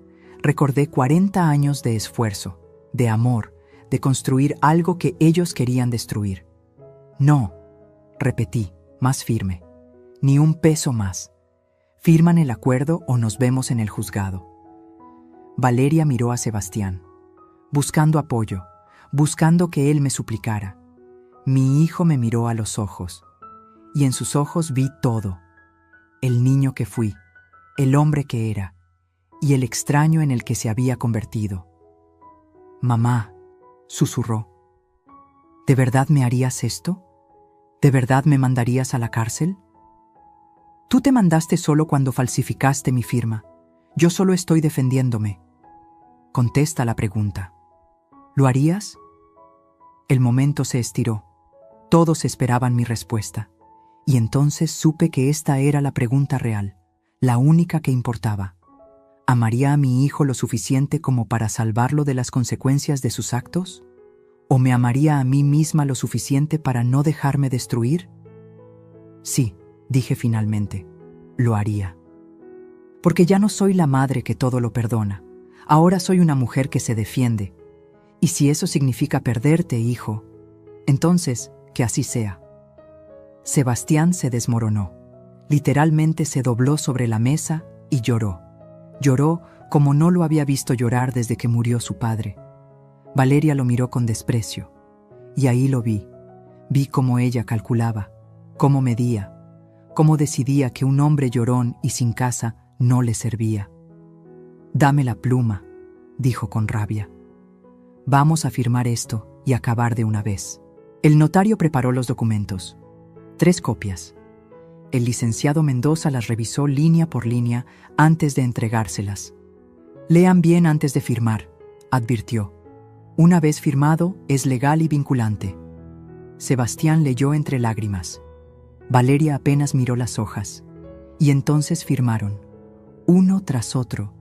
Recordé 40 años de esfuerzo, de amor, de construir algo que ellos querían destruir. «No», repetí, más firme. «Ni un peso más. Firman el acuerdo o nos vemos en el juzgado». Valeria miró a Sebastián, buscando apoyo, buscando que él me suplicara. Mi hijo me miró a los ojos, y en sus ojos vi todo. El niño que fui, el hombre que era, y el extraño en el que se había convertido. «Mamá», susurró, «¿de verdad me harías esto? ¿De verdad me mandarías a la cárcel?». «Tú te mandaste solo cuando falsificaste mi firma. Yo solo estoy defendiéndome». «Contesta la pregunta. ¿Lo harías?». El momento se estiró. Todos esperaban mi respuesta. Y entonces supe que esta era la pregunta real, la única que importaba. ¿Amaría a mi hijo lo suficiente como para salvarlo de las consecuencias de sus actos? ¿O me amaría a mí misma lo suficiente para no dejarme destruir? Sí, dije finalmente, lo haría. Porque ya no soy la madre que todo lo perdona. Ahora soy una mujer que se defiende. Y si eso significa perderte, hijo, entonces, que así sea. Sebastián se desmoronó. Literalmente se dobló sobre la mesa y lloró. Lloró como no lo había visto llorar desde que murió su padre. Valeria lo miró con desprecio. Y ahí lo vi. Vi cómo ella calculaba, cómo medía, cómo decidía que un hombre llorón y sin casa no le servía. «Dame la pluma», dijo con rabia. «Vamos a firmar esto y acabar de una vez». El notario preparó los documentos. 3 copias. El licenciado Mendoza las revisó línea por línea antes de entregárselas. «Lean bien antes de firmar», advirtió. «Una vez firmado, es legal y vinculante». Sebastián leyó entre lágrimas. Valeria apenas miró las hojas. Y entonces firmaron, uno tras otro,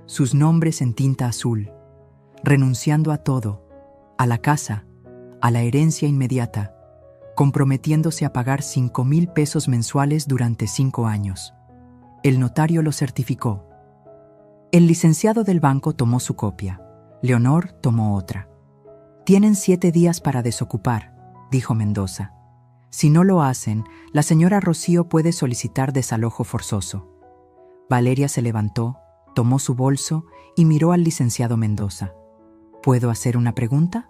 sus nombres en tinta azul, renunciando a todo, a la casa, a la herencia inmediata, comprometiéndose a pagar 5,000 pesos mensuales durante 5 años. El notario lo certificó. El licenciado del banco tomó su copia. Leonor tomó otra. «Tienen 7 días para desocupar», dijo Mendoza. «Si no lo hacen, la señora Rocío puede solicitar desalojo forzoso». Valeria se levantó, tomó su bolso y miró al licenciado Mendoza. «¿Puedo hacer una pregunta?»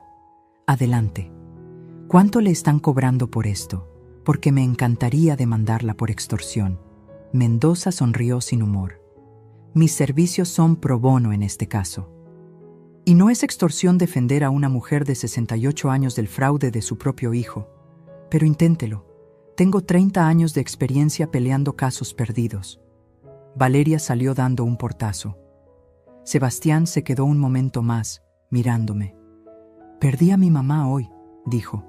«Adelante. ¿Cuánto le están cobrando por esto? Porque me encantaría demandarla por extorsión». Mendoza sonrió sin humor. «Mis servicios son pro bono en este caso. Y no es extorsión defender a una mujer de 68 años del fraude de su propio hijo. Pero inténtelo. Tengo 30 años de experiencia peleando casos perdidos». Valeria salió dando un portazo. Sebastián se quedó un momento más, mirándome. «Perdí a mi mamá hoy», dijo.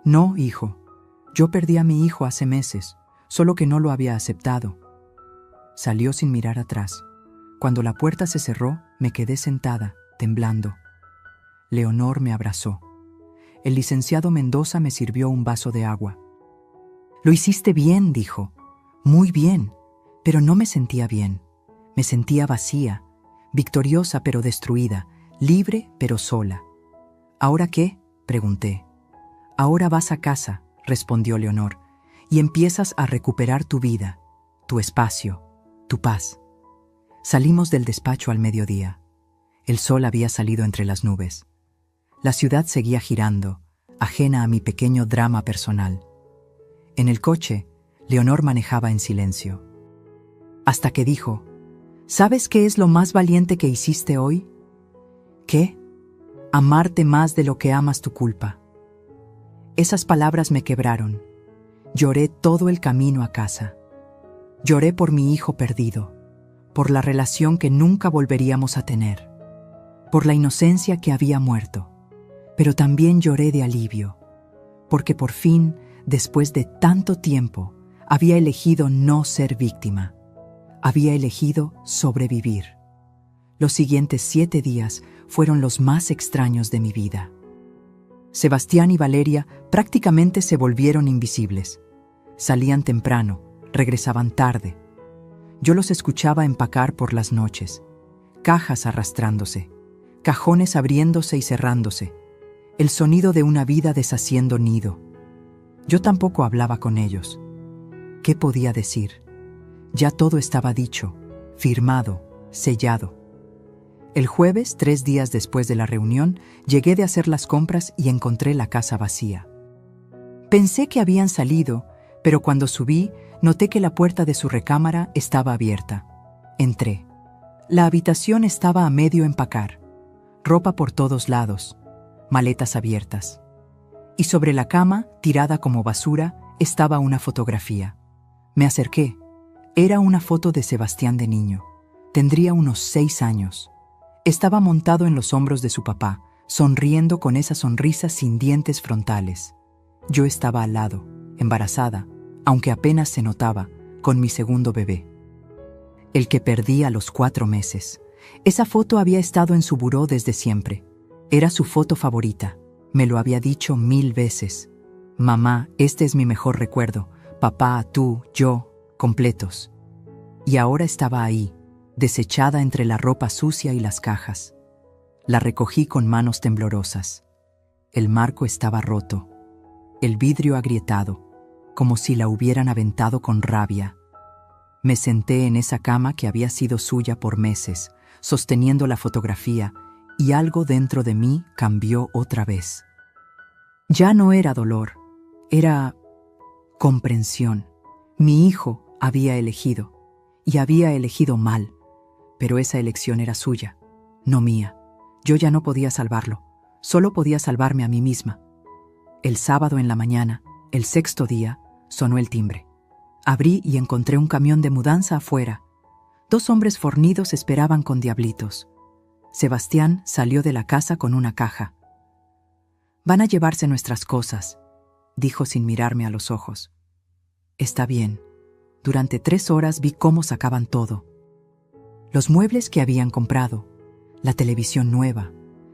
«No, hijo. Yo perdí a mi hijo hace meses, solo que no lo había aceptado». Salió sin mirar atrás. Cuando la puerta se cerró, me quedé sentada, temblando. Leonor me abrazó. El licenciado Mendoza me sirvió un vaso de agua. «Lo hiciste bien», dijo. «Muy bien». Pero no me sentía bien. Me sentía vacía, victoriosa pero destruida, libre pero sola. «¿Ahora qué?», pregunté. «Ahora vas a casa», respondió Leonor, «y empiezas a recuperar tu vida, tu espacio, tu paz». Salimos del despacho al mediodía. El sol había salido entre las nubes. La ciudad seguía girando, ajena a mi pequeño drama personal. En el coche, Leonor manejaba en silencio. Hasta que dijo, «¿Sabes qué es lo más valiente que hiciste hoy?». «¿Qué?». «Amarte más de lo que amas tu culpa». Esas palabras me quebraron. Lloré todo el camino a casa. Lloré por mi hijo perdido, por la relación que nunca volveríamos a tener, por la inocencia que había muerto. Pero también lloré de alivio, porque por fin, después de tanto tiempo, había elegido no ser víctima. Había elegido sobrevivir. Los siguientes 7 días fueron los más extraños de mi vida. Sebastián y Valeria prácticamente se volvieron invisibles. Salían temprano, regresaban tarde. Yo los escuchaba empacar por las noches, cajas arrastrándose, cajones abriéndose y cerrándose, el sonido de una vida deshaciendo nido. Yo tampoco hablaba con ellos. ¿Qué podía decir? Ya todo estaba dicho, firmado, sellado. El jueves, 3 días después de la reunión, llegué de hacer las compras y encontré la casa vacía. Pensé que habían salido, pero cuando subí, noté que la puerta de su recámara estaba abierta. Entré. La habitación estaba a medio empacar, ropa por todos lados, maletas abiertas. Y sobre la cama, tirada como basura, estaba una fotografía. Me acerqué. Era una foto de Sebastián de niño. Tendría unos 6 años. Estaba montado en los hombros de su papá, sonriendo con esa sonrisa sin dientes frontales. Yo estaba al lado, embarazada, aunque apenas se notaba, con mi segundo bebé. El que perdí a los 4 meses. Esa foto había estado en su buró desde siempre. Era su foto favorita. Me lo había dicho 1000 veces. «Mamá, este es mi mejor recuerdo, papá, tú, yo, completos. Y ahora estaba ahí, desechada entre la ropa sucia y las cajas. La recogí con manos temblorosas. El marco estaba roto, el vidrio agrietado, como si la hubieran aventado con rabia. Me senté en esa cama que había sido suya por meses, sosteniendo la fotografía, y algo dentro de mí cambió otra vez. Ya no era dolor, era comprensión. Mi hijo había elegido, y había elegido mal, pero esa elección era suya, no mía. Yo ya no podía salvarlo, solo podía salvarme a mí misma. El sábado en la mañana, el sexto día, sonó el timbre. Abrí y encontré un camión de mudanza afuera. 2 hombres fornidos esperaban con diablitos. Sebastián salió de la casa con una caja. «Van a llevarse nuestras cosas», dijo sin mirarme a los ojos. «Está bien». Durante 3 horas vi cómo sacaban todo. Los muebles que habían comprado, la televisión nueva,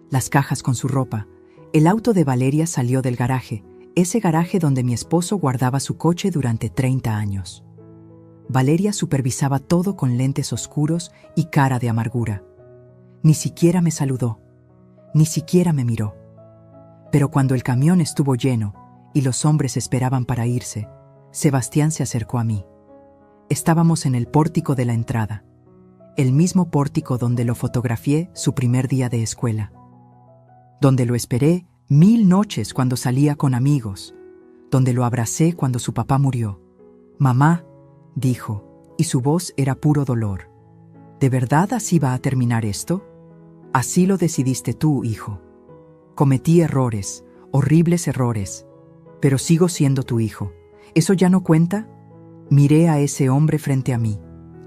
las cajas con su ropa. El auto de Valeria salió del garaje, ese garaje donde mi esposo guardaba su coche durante 30 años. Valeria supervisaba todo con lentes oscuros y cara de amargura. Ni siquiera me saludó, ni siquiera me miró. Pero cuando el camión estuvo lleno y los hombres esperaban para irse, Sebastián se acercó a mí. Estábamos en el pórtico de la entrada, el mismo pórtico donde lo fotografié su primer día de escuela, donde lo esperé 1000 noches cuando salía con amigos, donde lo abracé cuando su papá murió. «Mamá», dijo, y su voz era puro dolor. «¿De verdad así va a terminar esto? Así lo decidiste tú, hijo. Cometí errores, horribles errores, pero sigo siendo tu hijo. ¿Eso ya no cuenta?» Miré a ese hombre frente a mí,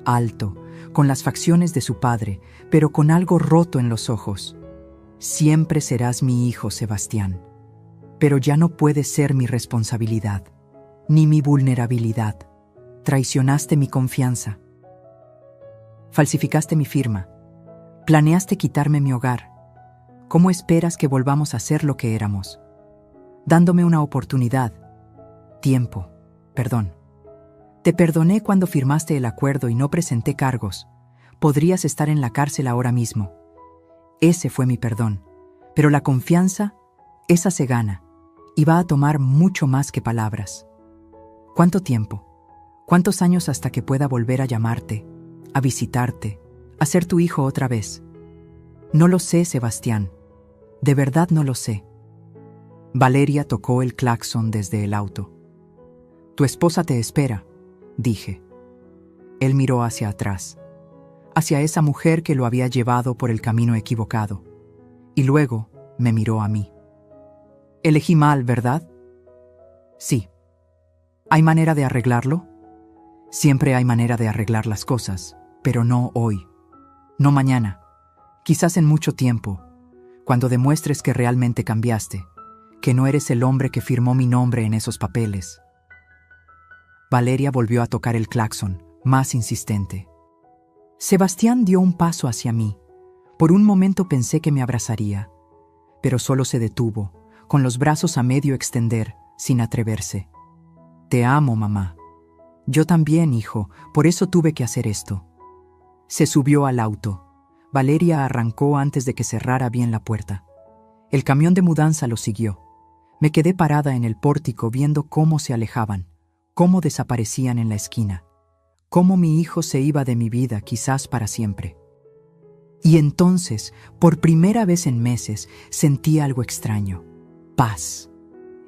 alto, con las facciones de su padre, pero con algo roto en los ojos. «Siempre serás mi hijo, Sebastián, pero ya no puedes ser mi responsabilidad, ni mi vulnerabilidad. Traicionaste mi confianza. Falsificaste mi firma. Planeaste quitarme mi hogar. ¿Cómo esperas que volvamos a ser lo que éramos? Dándome una oportunidad. Tiempo. Perdón. Te perdoné cuando firmaste el acuerdo y no presenté cargos. Podrías estar en la cárcel ahora mismo. Ese fue mi perdón. Pero la confianza, esa se gana, y va a tomar mucho más que palabras. ¿Cuánto tiempo? ¿Cuántos años hasta que pueda volver a llamarte, a visitarte, a ser tu hijo otra vez? No lo sé, Sebastián. De verdad no lo sé. Valeria tocó el claxon desde el auto. «Tu esposa te espera», dije. Él miró hacia atrás, hacia esa mujer que lo había llevado por el camino equivocado, y luego me miró a mí. «Elegí mal, ¿verdad?» «Sí». «¿Hay manera de arreglarlo?» «Siempre hay manera de arreglar las cosas, pero no hoy. No mañana. Quizás en mucho tiempo, cuando demuestres que realmente cambiaste, que no eres el hombre que firmó mi nombre en esos papeles». Valeria volvió a tocar el claxon, más insistente. Sebastián dio un paso hacia mí. Por un momento pensé que me abrazaría, pero solo se detuvo, con los brazos a medio extender, sin atreverse. «Te amo, mamá». «Yo también, hijo, por eso tuve que hacer esto». Se subió al auto. Valeria arrancó antes de que cerrara bien la puerta. El camión de mudanza lo siguió. Me quedé parada en el pórtico viendo cómo se alejaban, cómo desaparecían en la esquina, cómo mi hijo se iba de mi vida quizás para siempre. Y entonces, por primera vez en meses, sentí algo extraño. Paz.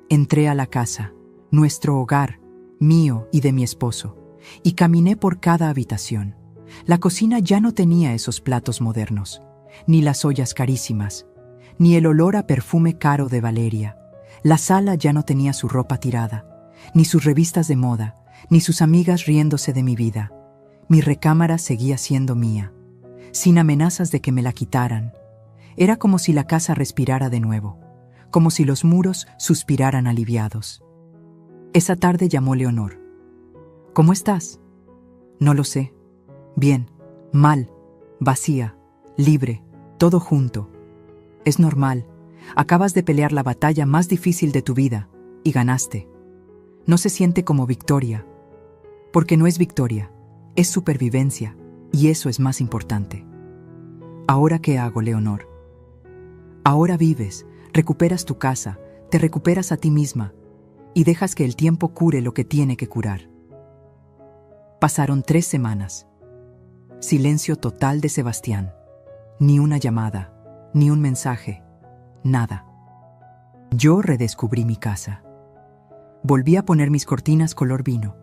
Entré a la casa, nuestro hogar, mío y de mi esposo, y caminé por cada habitación. La cocina ya no tenía esos platos modernos, ni las ollas carísimas, ni el olor a perfume caro de Valeria. La sala ya no tenía su ropa tirada, ni sus revistas de moda, ni sus amigas riéndose de mi vida. Mi recámara seguía siendo mía, sin amenazas de que me la quitaran. Era como si la casa respirara de nuevo, como si los muros suspiraran aliviados. Esa tarde llamó Leonor. «¿Cómo estás?» «No lo sé. Bien, mal, vacía, libre, todo junto. Es normal. Acabas de pelear la batalla más difícil de tu vida y ganaste. No se siente como victoria, porque no es victoria, es supervivencia, y eso es más importante. ¿Ahora qué hago, Leonor? Ahora vives, recuperas tu casa, te recuperas a ti misma, y dejas que el tiempo cure lo que tiene que curar. Pasaron 3 semanas. Silencio total de Sebastián. Ni una llamada, ni un mensaje, nada. Yo redescubrí mi casa. Volví a poner mis cortinas color vino.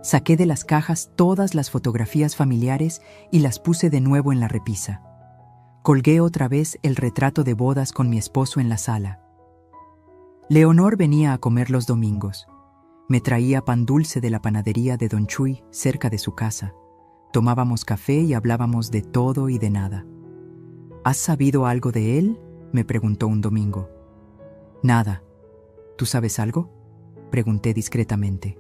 Saqué de las cajas todas las fotografías familiares y las puse de nuevo en la repisa. Colgué otra vez el retrato de bodas con mi esposo en la sala. Leonor venía a comer los domingos. Me traía pan dulce de la panadería de Don Chuy, cerca de su casa. Tomábamos café y hablábamos de todo y de nada. ¿Has sabido algo de él?, me preguntó un domingo. Nada. ¿Tú sabes algo?, pregunté discretamente.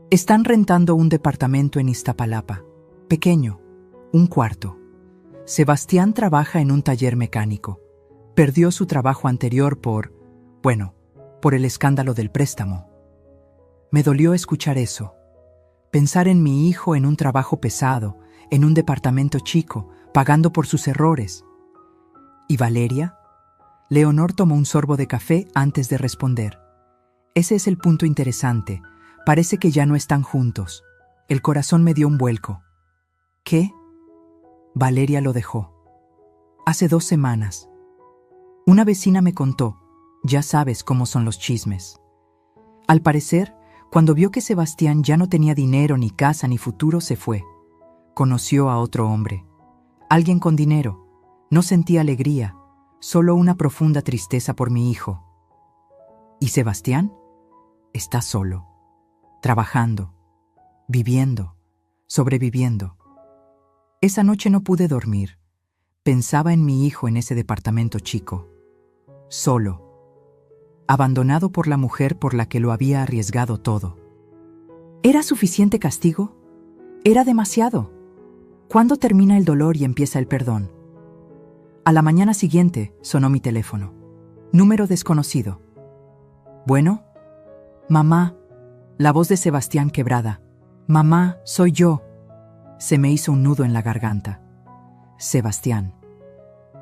Están rentando un departamento en Iztapalapa, pequeño, 1 cuarto. Sebastián trabaja en un taller mecánico. Perdió su trabajo anterior por el escándalo del préstamo. Me dolió escuchar eso. Pensar en mi hijo en un trabajo pesado, en un departamento chico, pagando por sus errores. ¿Y Valeria? Leonor tomó un sorbo de café antes de responder. Ese es el punto interesante. Parece que ya no están juntos. El corazón me dio un vuelco. ¿Qué? Valeria lo dejó. Hace 2 semanas. Una vecina me contó. Ya sabes cómo son los chismes. Al parecer, cuando vio que Sebastián ya no tenía dinero, ni casa, ni futuro, se fue. Conoció a otro hombre. Alguien con dinero. No sentía alegría, solo una profunda tristeza por mi hijo. ¿Y Sebastián? Está solo, trabajando, viviendo, sobreviviendo. Esa noche no pude dormir. Pensaba en mi hijo en ese departamento chico. Solo. Abandonado por la mujer por la que lo había arriesgado todo. ¿Era suficiente castigo? Era demasiado. ¿Cuándo termina el dolor y empieza el perdón? A la mañana siguiente sonó mi teléfono. Número desconocido. ¿Bueno? Mamá. La voz de Sebastián quebrada. Mamá, soy yo. Se me hizo un nudo en la garganta. Sebastián.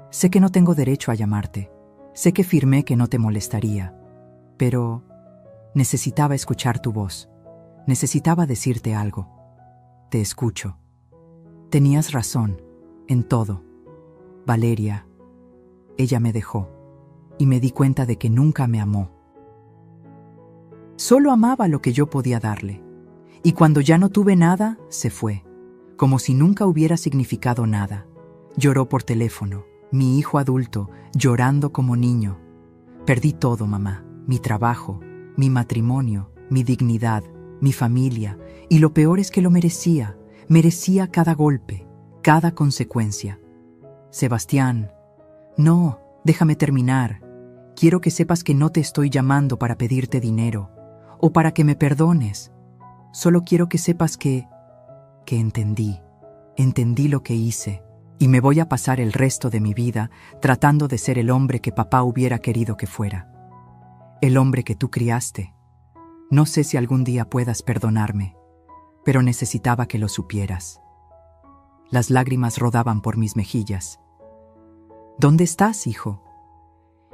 Sé que no tengo derecho a llamarte. Sé que firmé que no te molestaría. Pero necesitaba escuchar tu voz. Necesitaba decirte algo. Te escucho. Tenías razón, en todo. Valeria, ella me dejó, y me di cuenta de que nunca me amó. Solo amaba lo que yo podía darle, y cuando ya no tuve nada, se fue, como si nunca hubiera significado nada. Lloró por teléfono, mi hijo adulto, llorando como niño. Perdí todo, mamá, mi trabajo, mi matrimonio, mi dignidad, mi familia, y lo peor es que lo merecía cada golpe, cada consecuencia. Sebastián, no, déjame terminar. Quiero que sepas que no te estoy llamando para pedirte dinero o para que me perdones. Solo quiero que sepas que entendí lo que hice y me voy a pasar el resto de mi vida tratando de ser el hombre que papá hubiera querido que fuera. El hombre que tú criaste. No sé si algún día puedas perdonarme, pero necesitaba que lo supieras. Las lágrimas rodaban por mis mejillas. ¿Dónde estás, hijo?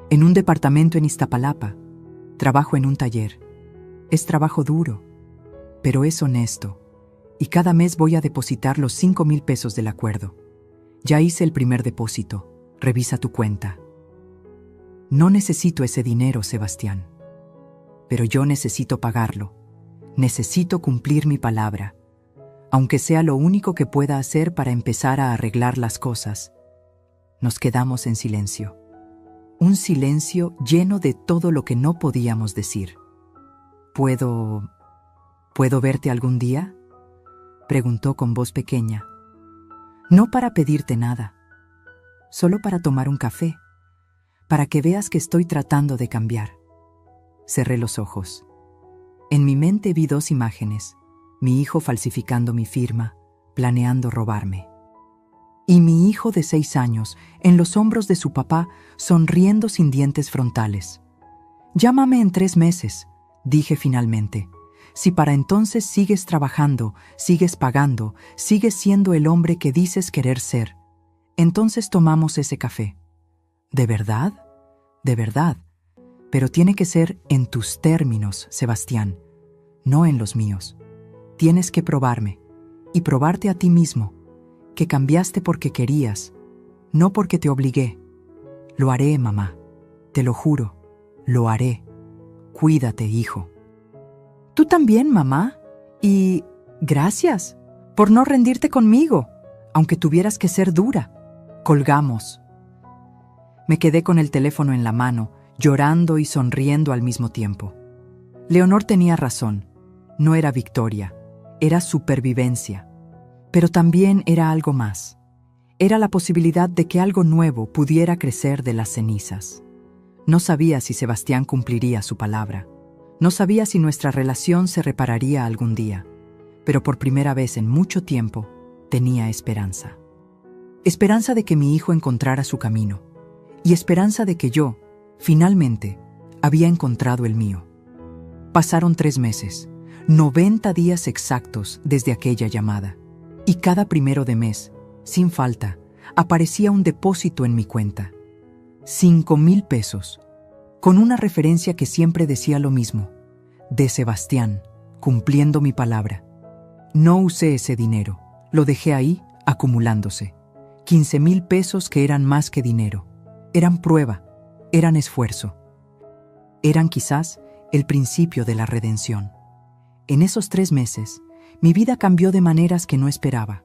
En un departamento en Iztapalapa. Trabajo en un taller. Es trabajo duro, pero es honesto. Y cada mes voy a depositar los 5,000 pesos del acuerdo. Ya hice el primer depósito. Revisa tu cuenta. No necesito ese dinero, Sebastián. Pero yo necesito pagarlo. Necesito cumplir mi palabra. Aunque sea lo único que pueda hacer para empezar a arreglar las cosas. Nos quedamos en silencio. Un silencio lleno de todo lo que no podíamos decir. ¿Puedo verte algún día?, preguntó con voz pequeña. No para pedirte nada, solo para tomar un café, para que veas que estoy tratando de cambiar. Cerré los ojos. En mi mente vi 2 imágenes, mi hijo falsificando mi firma, planeando robarme. Y mi hijo de 6 años, en los hombros de su papá, sonriendo sin dientes frontales. Llámame en 3 meses, dije finalmente. Si para entonces sigues trabajando, sigues pagando, sigues siendo el hombre que dices querer ser, entonces tomamos ese café. ¿De verdad? De verdad. Pero tiene que ser en tus términos, Sebastián, no en los míos. Tienes que probarme y probarte a ti mismo, que cambiaste porque querías, no porque te obligué. Lo haré, mamá. Te lo juro, lo haré. Cuídate, hijo. Tú también, mamá. Y gracias por no rendirte conmigo, aunque tuvieras que ser dura. Colgamos. Me quedé con el teléfono en la mano, llorando y sonriendo al mismo tiempo. Leonor tenía razón. No era victoria, era supervivencia. Pero también era algo más. Era la posibilidad de que algo nuevo pudiera crecer de las cenizas. No sabía si Sebastián cumpliría su palabra. No sabía si nuestra relación se repararía algún día. Pero por primera vez en mucho tiempo, tenía esperanza. Esperanza de que mi hijo encontrara su camino. Y esperanza de que yo, finalmente, había encontrado el mío. Pasaron 3 meses, 90 días exactos desde aquella llamada. Y cada 1 de mes, sin falta, aparecía un depósito en mi cuenta. 5,000 pesos, con una referencia que siempre decía lo mismo, de Sebastián, cumpliendo mi palabra. No usé ese dinero, lo dejé ahí, acumulándose. 15,000 pesos que eran más que dinero. Eran prueba, eran esfuerzo. Eran quizás el principio de la redención. En esos 3 meses, mi vida cambió de maneras que no esperaba.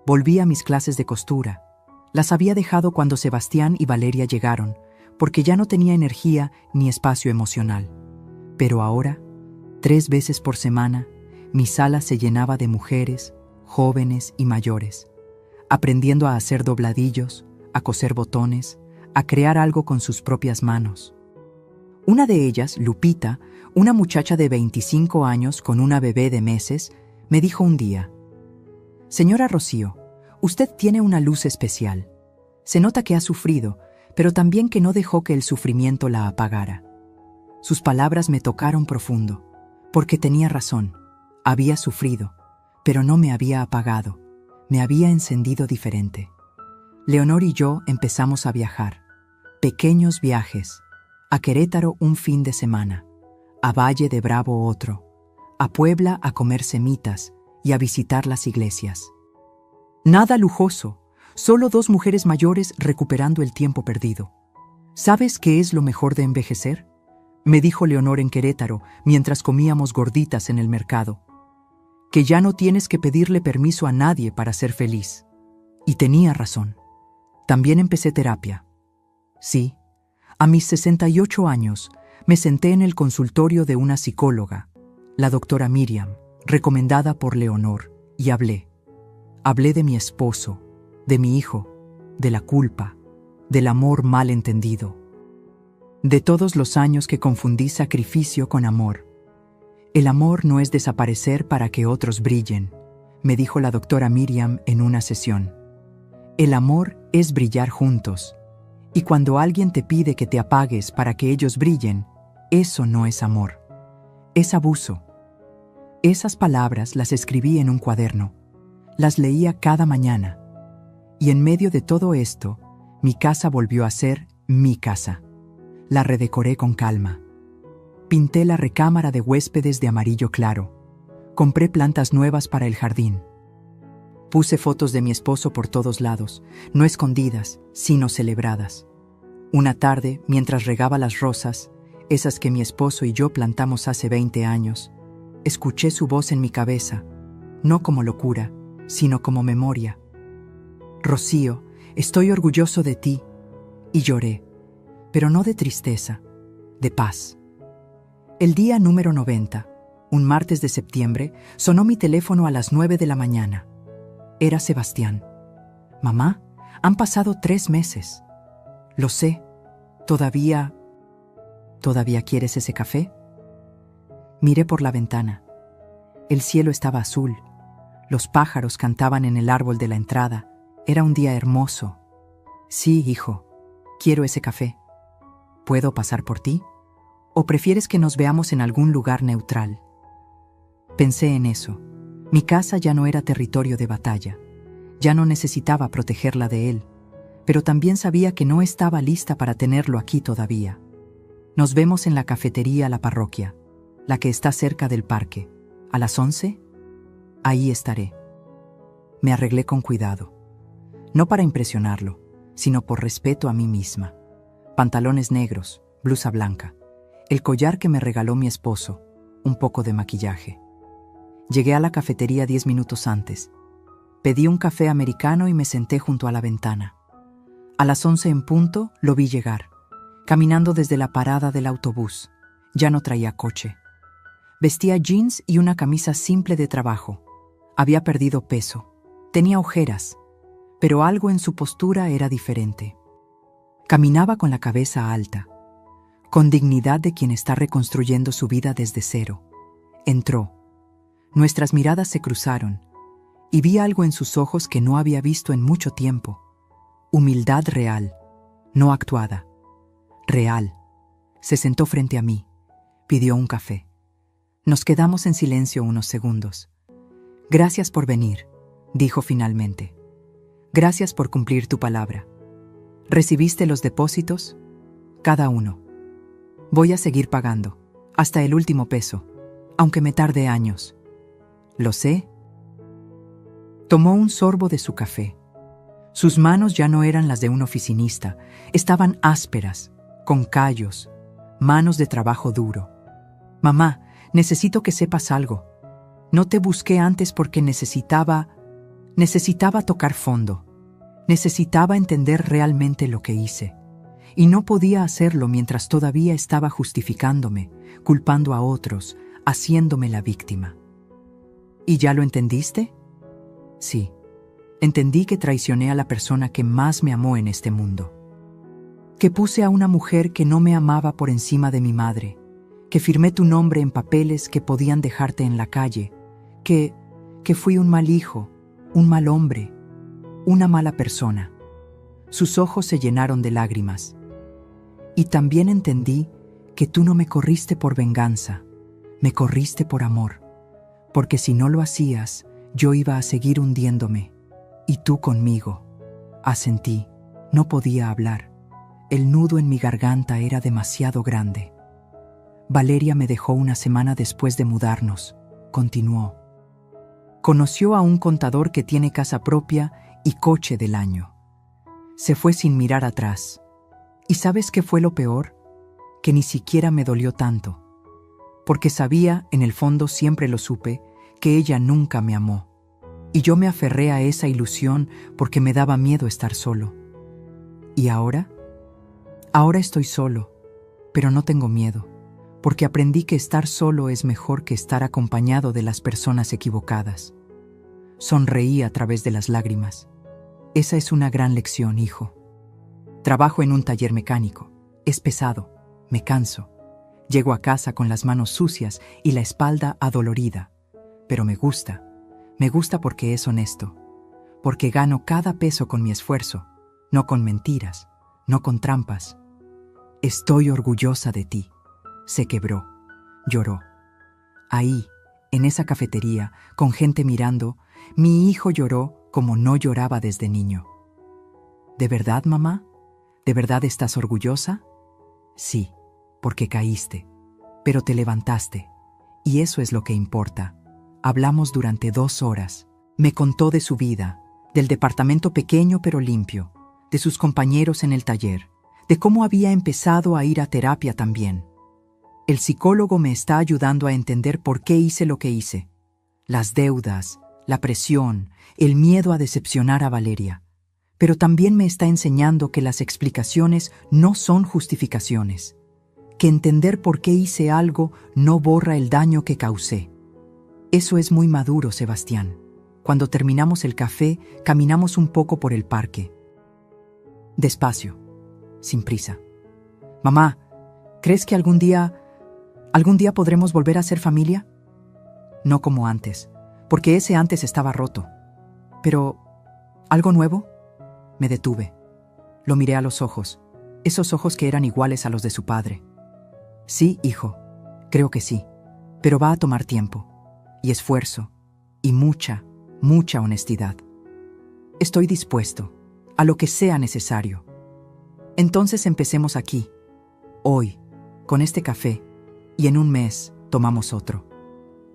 Volví a mis clases de costura. Las había dejado cuando Sebastián y Valeria llegaron, porque ya no tenía energía ni espacio emocional. Pero ahora, 3 veces por semana, mi sala se llenaba de mujeres, jóvenes y mayores, aprendiendo a hacer dobladillos, a coser botones, a crear algo con sus propias manos. Una de ellas, Lupita, una muchacha de 25 años con una bebé de meses, me dijo un día: «Señora Rocío, usted tiene una luz especial. Se nota que ha sufrido, pero también que no dejó que el sufrimiento la apagara». Sus palabras me tocaron profundo, porque tenía razón. Había sufrido, pero no me había apagado. Me había encendido diferente. Leonor y yo empezamos a viajar. Pequeños viajes. A Querétaro un fin de semana. A Valle de Bravo otro. A Puebla a comer semitas y a visitar las iglesias. Nada lujoso, solo 2 mujeres mayores recuperando el tiempo perdido. ¿Sabes qué es lo mejor de envejecer?, me dijo Leonor en Querétaro mientras comíamos gorditas en el mercado. Que ya no tienes que pedirle permiso a nadie para ser feliz. Y tenía razón. También empecé terapia. Sí, a mis 68 años me senté en el consultorio de una psicóloga, la doctora Miriam, recomendada por Leonor, y hablé. Hablé de mi esposo, de mi hijo, de la culpa, del amor mal entendido, de todos los años que confundí sacrificio con amor. El amor no es desaparecer para que otros brillen, me dijo la doctora Miriam en una sesión. El amor es brillar juntos, y cuando alguien te pide que te apagues para que ellos brillen, eso no es amor, es abuso. Esas palabras las escribí en un cuaderno, las leía cada mañana, y en medio de todo esto, mi casa volvió a ser mi casa. La redecoré con calma. Pinté la recámara de huéspedes de amarillo claro. Compré plantas nuevas para el jardín. Puse fotos de mi esposo por todos lados, no escondidas, sino celebradas. Una tarde, mientras regaba las rosas, esas que mi esposo y yo plantamos hace 20 años, escuché su voz en mi cabeza, no como locura, sino como memoria. «Rocío, estoy orgulloso de ti». Y lloré, pero no de tristeza, de paz. El día número 90, un martes de septiembre, sonó mi teléfono a las 9 de la mañana. Era Sebastián. «Mamá, han pasado 3 meses». «Lo sé. ¿Todavía quieres ese café?» Miré por la ventana. El cielo estaba azul. Los pájaros cantaban en el árbol de la entrada. Era un día hermoso. «Sí, hijo, quiero ese café. ¿Puedo pasar por ti? ¿O prefieres que nos veamos en algún lugar neutral?» Pensé en eso. Mi casa ya no era territorio de batalla. Ya no necesitaba protegerla de él, pero también sabía que no estaba lista para tenerlo aquí todavía. Nos vemos en la cafetería La Parroquia, la que está cerca del parque. ¿A las 11? Ahí estaré. Me arreglé con cuidado. No para impresionarlo, sino por respeto a mí misma. Pantalones negros, blusa blanca, el collar que me regaló mi esposo, un poco de maquillaje. Llegué a la cafetería 10 minutos antes. Pedí un café americano y me senté junto a la ventana. A las 11 en punto lo vi llegar, caminando desde la parada del autobús. Ya no traía coche. Vestía jeans y una camisa simple de trabajo. Había perdido peso. Tenía ojeras, pero algo en su postura era diferente. Caminaba con la cabeza alta, con dignidad de quien está reconstruyendo su vida desde cero. Entró. Nuestras miradas se cruzaron, y vi algo en sus ojos que no había visto en mucho tiempo. Humildad real, no actuada. Real. Se sentó frente a mí. Pidió un café. Nos quedamos en silencio unos segundos. Gracias por venir, dijo finalmente. Gracias por cumplir tu palabra. ¿Recibiste los depósitos? Cada uno. Voy a seguir pagando, hasta el último peso, aunque me tarde años. Lo sé. Tomó un sorbo de su café. Sus manos ya no eran las de un oficinista, estaban ásperas, con callos, manos de trabajo duro. Mamá, necesito que sepas algo. No te busqué antes porque necesitaba tocar fondo. Necesitaba entender realmente lo que hice. Y no podía hacerlo mientras todavía estaba justificándome, culpando a otros, haciéndome la víctima. ¿Y ya lo entendiste? Sí. Entendí que traicioné a la persona que más me amó en este mundo. Que puse a una mujer que no me amaba por encima de mi madre. Que firmé tu nombre en papeles que podían dejarte en la calle. Que fui un mal hijo, un mal hombre, una mala persona. Sus ojos se llenaron de lágrimas. Y también entendí que tú no me corriste por venganza, me corriste por amor, porque si no lo hacías, yo iba a seguir hundiéndome. Y tú conmigo. Asentí, no podía hablar. El nudo en mi garganta era demasiado grande. Valeria me dejó una semana después de mudarnos, continuó. Conoció a un contador que tiene casa propia y coche del año. Se fue sin mirar atrás. ¿Y sabes qué fue lo peor? Que ni siquiera me dolió tanto. Porque sabía, en el fondo siempre lo supe, que ella nunca me amó. Y yo me aferré a esa ilusión porque me daba miedo estar solo. ¿Y ahora? Ahora estoy solo, pero no tengo miedo, porque aprendí que estar solo es mejor que estar acompañado de las personas equivocadas. Sonreí a través de las lágrimas. Esa es una gran lección, hijo. Trabajo en un taller mecánico. Es pesado, me canso. Llego a casa con las manos sucias y la espalda adolorida. Pero me gusta. Me gusta porque es honesto. Porque gano cada peso con mi esfuerzo, no con mentiras, no con trampas. Estoy orgullosa de ti. Se quebró. Lloró. Ahí, en esa cafetería, con gente mirando, mi hijo lloró como no lloraba desde niño. ¿De verdad, mamá? ¿De verdad estás orgullosa? Sí, porque caíste, pero te levantaste, y eso es lo que importa. Hablamos durante 2 horas. Me contó de su vida, del departamento pequeño pero limpio, de sus compañeros en el taller, de cómo había empezado a ir a terapia también. El psicólogo me está ayudando a entender por qué hice lo que hice. Las deudas, la presión, el miedo a decepcionar a Valeria. Pero también me está enseñando que las explicaciones no son justificaciones. Que entender por qué hice algo no borra el daño que causé. Eso es muy maduro, Sebastián. Cuando terminamos el café, caminamos un poco por el parque. Despacio, sin prisa. Mamá, ¿crees que algún día podremos volver a ser familia? No como antes, porque ese antes estaba roto. Pero, ¿algo nuevo? Me detuve. Lo miré a los ojos, esos ojos que eran iguales a los de su padre. Sí, hijo, creo que sí, pero va a tomar tiempo. y esfuerzo, y mucha, mucha honestidad. Estoy dispuesto a lo que sea necesario. Entonces empecemos aquí, hoy, con este café, y en un mes tomamos otro.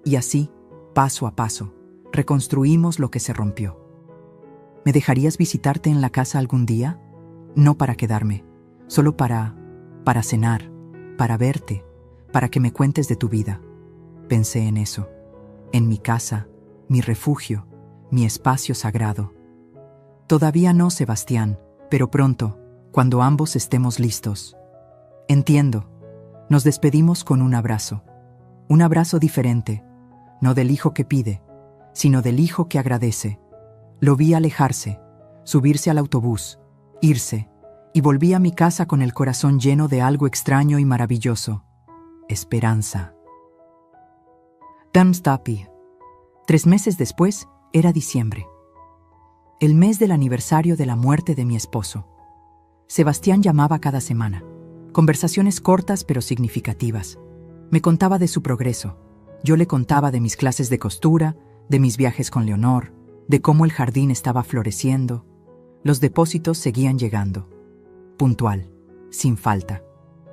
Y así, paso a paso, reconstruimos lo que se rompió. ¿Me dejarías visitarte en la casa algún día? No para quedarme, solo para cenar, para verte, para que me cuentes de tu vida. Pensé en eso, en mi casa, mi refugio, mi espacio sagrado. Todavía no, Sebastián, pero pronto, cuando ambos estemos listos. Entiendo. Nos despedimos con un abrazo diferente, no del hijo que pide, sino del hijo que agradece. Lo vi alejarse, subirse al autobús, irse, y volví a mi casa con el corazón lleno de algo extraño y maravilloso. Esperanza. Damstapi. 3 meses después, era diciembre. El mes del aniversario de la muerte de mi esposo. Sebastián llamaba cada semana. Conversaciones cortas pero significativas. Me contaba de su progreso. Yo le contaba de mis clases de costura, de mis viajes con Leonor, de cómo el jardín estaba floreciendo. Los depósitos seguían llegando. Puntual, sin falta.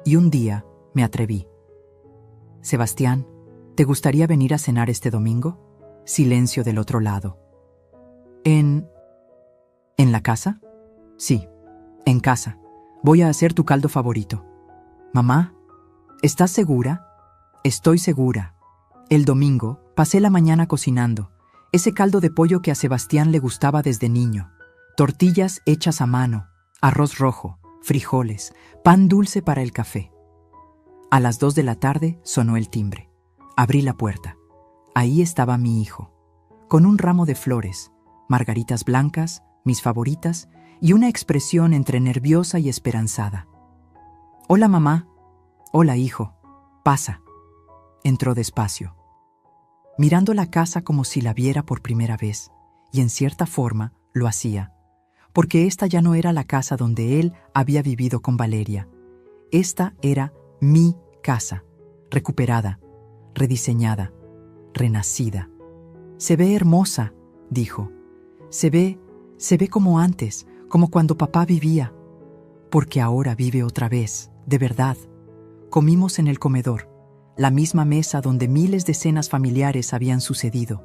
Y un día me atreví. Sebastián, ¿te gustaría venir a cenar este domingo? Silencio del otro lado. ¿En la casa? Sí, en casa. Voy a hacer tu caldo favorito. Mamá, ¿estás segura? Estoy segura. El domingo pasé la mañana cocinando. Ese caldo de pollo que a Sebastián le gustaba desde niño. Tortillas hechas a mano, arroz rojo, frijoles, pan dulce para el café. A las 2 de la tarde sonó el timbre. Abrí la puerta. Ahí estaba mi hijo, con un ramo de flores, margaritas blancas, mis favoritas, y una expresión entre nerviosa y esperanzada. «Hola, mamá». «Hola, hijo. Pasa». Entró despacio, mirando la casa como si la viera por primera vez, y en cierta forma lo hacía, porque esta ya no era la casa donde él había vivido con Valeria. Esta era mi casa, recuperada, rediseñada, renacida. «Se ve hermosa», dijo. Se ve como antes, como cuando papá vivía. Porque ahora vive otra vez, de verdad. Comimos en el comedor, la misma mesa donde miles de cenas familiares habían sucedido.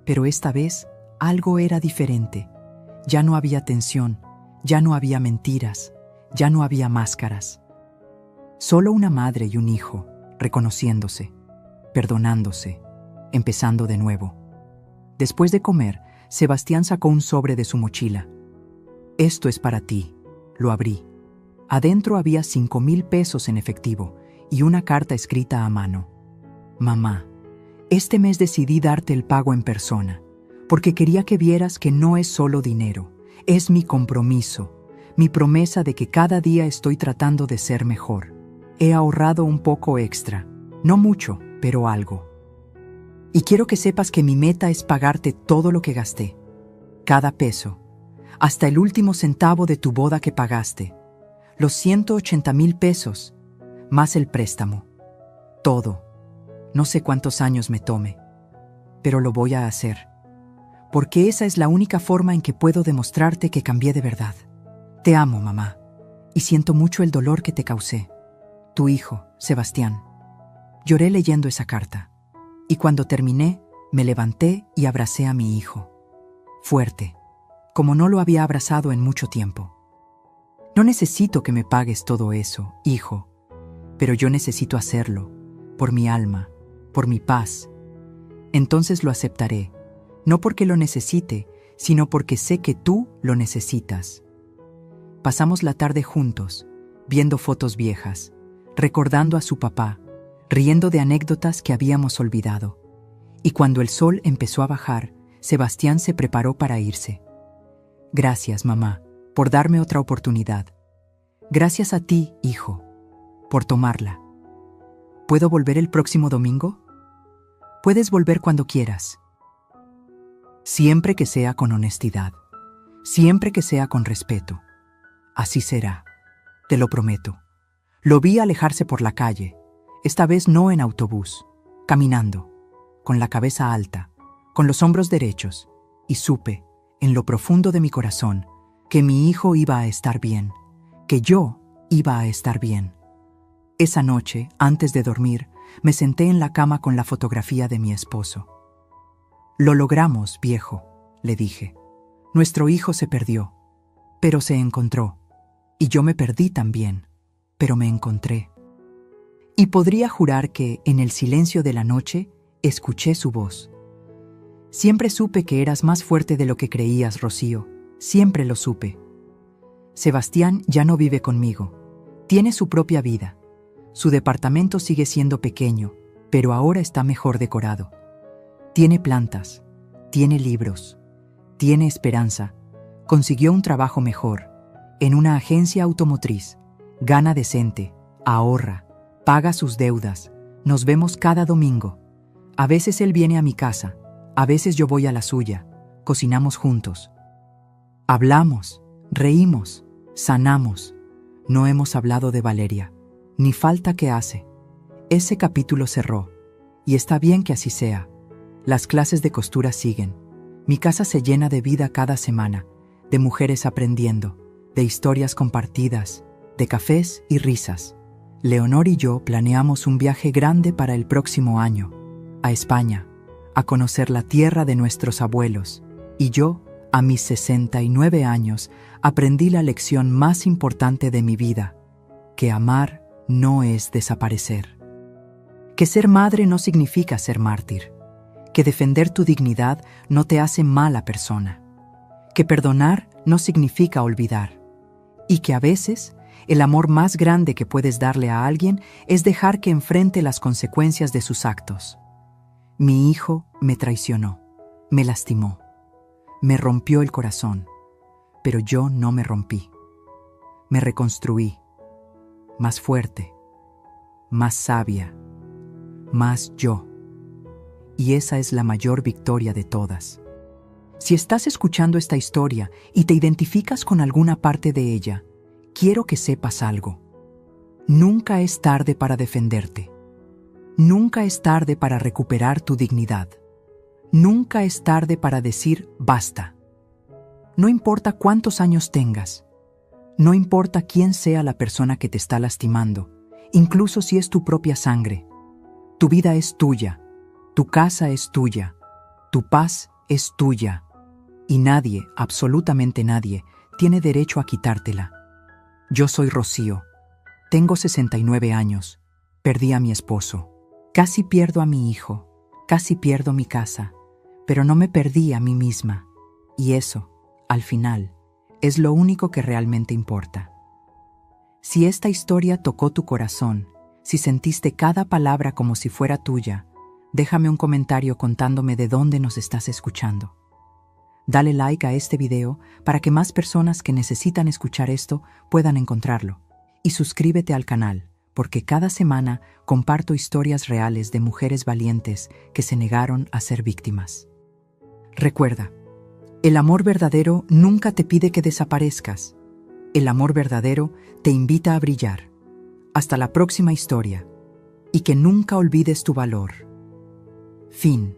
Pero esta vez algo era diferente. Ya no había tensión, ya no había mentiras, ya no había máscaras. Solo una madre y un hijo, reconociéndose, perdonándose, empezando de nuevo. Después de comer, Sebastián sacó un sobre de su mochila. «Esto es para ti». Lo abrí. Adentro había 5,000 pesos en efectivo y una carta escrita a mano. «Mamá, este mes decidí darte el pago en persona, porque quería que vieras que no es solo dinero, es mi compromiso, mi promesa de que cada día estoy tratando de ser mejor. He ahorrado un poco extra, no mucho, pero algo. Y quiero que sepas que mi meta es pagarte todo lo que gasté, cada peso, hasta el último centavo de tu boda que pagaste, los 180,000 pesos, más el préstamo. Todo. No sé cuántos años me tome, pero lo voy a hacer, porque esa es la única forma en que puedo demostrarte que cambié de verdad. Te amo, mamá, y siento mucho el dolor que te causé. Tu hijo, Sebastián». Lloré leyendo esa carta, y cuando terminé, me levanté y abracé a mi hijo. Fuerte, como no lo había abrazado en mucho tiempo. «No necesito que me pagues todo eso, hijo, pero yo necesito hacerlo, por mi alma, por mi paz. Entonces lo aceptaré, no porque lo necesite, sino porque sé que tú lo necesitas». Pasamos la tarde juntos, viendo fotos viejas, recordando a su papá, riendo de anécdotas que habíamos olvidado. Y cuando el sol empezó a bajar, Sebastián se preparó para irse. «Gracias, mamá, por darme otra oportunidad. Gracias a ti, hijo, por tomarla. ¿Puedo volver el próximo domingo?» «Puedes volver cuando quieras. Siempre que sea con honestidad, siempre que sea con respeto. Así será, te lo prometo». Lo vi alejarse por la calle, esta vez no en autobús, caminando, con la cabeza alta, con los hombros derechos, y supe, en lo profundo de mi corazón, que mi hijo iba a estar bien, que yo iba a estar bien. Esa noche, antes de dormir, me senté en la cama con la fotografía de mi esposo. «Lo logramos, viejo», le dije. «Nuestro hijo se perdió, pero se encontró. Y yo me perdí también, pero me encontré». Y podría jurar que, en el silencio de la noche, escuché su voz. «Siempre supe que eras más fuerte de lo que creías, Rocío. Siempre lo supe. Sebastián ya no vive conmigo. Tiene su propia vida. Su departamento sigue siendo pequeño, pero ahora está mejor decorado. Tiene plantas, tiene libros, tiene esperanza. Consiguió un trabajo mejor, en una agencia automotriz. Gana decente, ahorra, paga sus deudas. Nos vemos cada domingo. A veces él viene a mi casa, a veces yo voy a la suya. Cocinamos juntos. Hablamos, reímos, sanamos. No hemos hablado de Valeria, ni falta que hace. Ese capítulo cerró, y está bien que así sea. Las clases de costura siguen. Mi casa se llena de vida cada semana, de mujeres aprendiendo, de historias compartidas, de cafés y risas. Leonor y yo planeamos un viaje grande para el próximo año, a España, a conocer la tierra de nuestros abuelos. Y yo, a mis 69 años, aprendí la lección más importante de mi vida, que amar no es desaparecer. Que ser madre no significa ser mártir. Que defender tu dignidad no te hace mala persona. Que perdonar no significa olvidar. Y que a veces, el amor más grande que puedes darle a alguien es dejar que enfrente las consecuencias de sus actos. Mi hijo me traicionó, me lastimó, me rompió el corazón, pero yo no me rompí. Me reconstruí, más fuerte, más sabia, más yo. Y esa es la mayor victoria de todas. Si estás escuchando esta historia y te identificas con alguna parte de ella, quiero que sepas algo. Nunca es tarde para defenderte. Nunca es tarde para recuperar tu dignidad. Nunca es tarde para decir basta. No importa cuántos años tengas. No importa quién sea la persona que te está lastimando, incluso si es tu propia sangre. Tu vida es tuya. Tu casa es tuya. Tu paz es tuya. Y nadie, absolutamente nadie, tiene derecho a quitártela. Yo soy Rocío. Tengo 69 años. Perdí a mi esposo. Casi pierdo a mi hijo. Casi pierdo mi casa. Pero no me perdí a mí misma. Y eso, al final, es lo único que realmente importa. Si esta historia tocó tu corazón, si sentiste cada palabra como si fuera tuya, déjame un comentario contándome de dónde nos estás escuchando. Dale like a este video para que más personas que necesitan escuchar esto puedan encontrarlo. Y suscríbete al canal, porque cada semana comparto historias reales de mujeres valientes que se negaron a ser víctimas. Recuerda, el amor verdadero nunca te pide que desaparezcas. El amor verdadero te invita a brillar. Hasta la próxima historia. Y que nunca olvides tu valor. Fin.